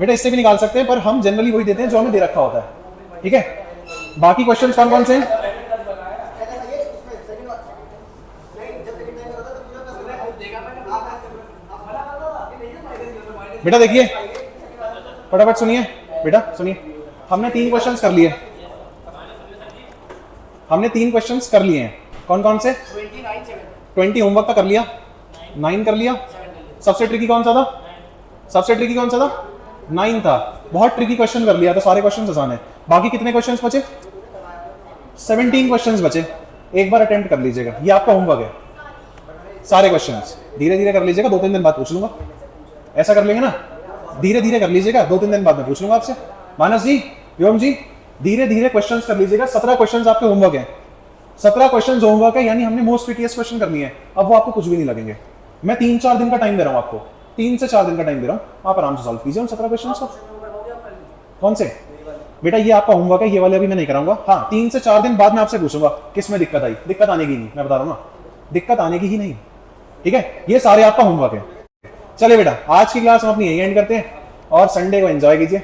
बेटा। इससे भी निकाल सकते हैं पर हम जनरली वही देते हैं जो हमें दे रखा होता है, ठीक है। बाकी क्वेश्चंस कौन कौन से हैं? बेटा देखिए फटाफट सुनिए, बेटा सुनिए, हमने 3 क्वेश्चंस कर लिए, हमने 3 क्वेश्चंस कर लिए हैं। कौन कौन से? 20 होमवर्क का कर लिया, 9 कर लिया। सबसे ट्रिकी कौन सा था? सबसे ट्रिकी कौन सा था? 9 था। बहुत ट्रिकी क्वेश्चन कर लिया तो सारे क्वेश्चन आसान है। बाकी कितने क्वेश्चंस बचे? 17 क्वेश्चंस बचे। एक बार अटेम्प्ट कर लीजिएगा, ये आपका होमवर्क है। सारे क्वेश्चंस धीरे धीरे कर लीजिएगा, 2-3 दिन बाद पूछ लूंगा। ऐसा कर लेंगे ना, धीरे धीरे कर लीजिएगा, 2-3 दिन बाद में पूछ लूंगा आपसे। मानस जी, व्योम जी, धीरे धीरे क्वेश्चंस कर लीजिएगा। 17 क्वेश्चंस आपके होमवर्क है, 17 क्वेश्चंस होमवर्क है, यानी हमने मोस्ट ट्रिकीएस्ट क्वेश्चन करनी है। अब वो आपको कुछ भी नहीं लगेंगे। मैं 3-4 दिन का टाइम दे रहा हूँ आपको, 3 से 4 दिन का टाइम दे रहा हूँ, आप आराम से सॉल्व कीजिए उन 17 क्वेश्चन को। कौन से? बेटा ये आपका होमवर्क है, ये वाले अभी मैं नहीं कराऊंगा। हाँ 3 से 4 दिन बाद में आपसे पूछूंगा किस में दिक्कत आई। दिक्कत आने की नहीं, मैं बता रहा हूँ ना, दिक्कत आने की ही नहीं, ठीक है। ये सारे आपका होमवर्क है। चलिए बेटा आज की क्लास हम अपनी यही एंड करते हैं और संडे को एंजॉय कीजिए।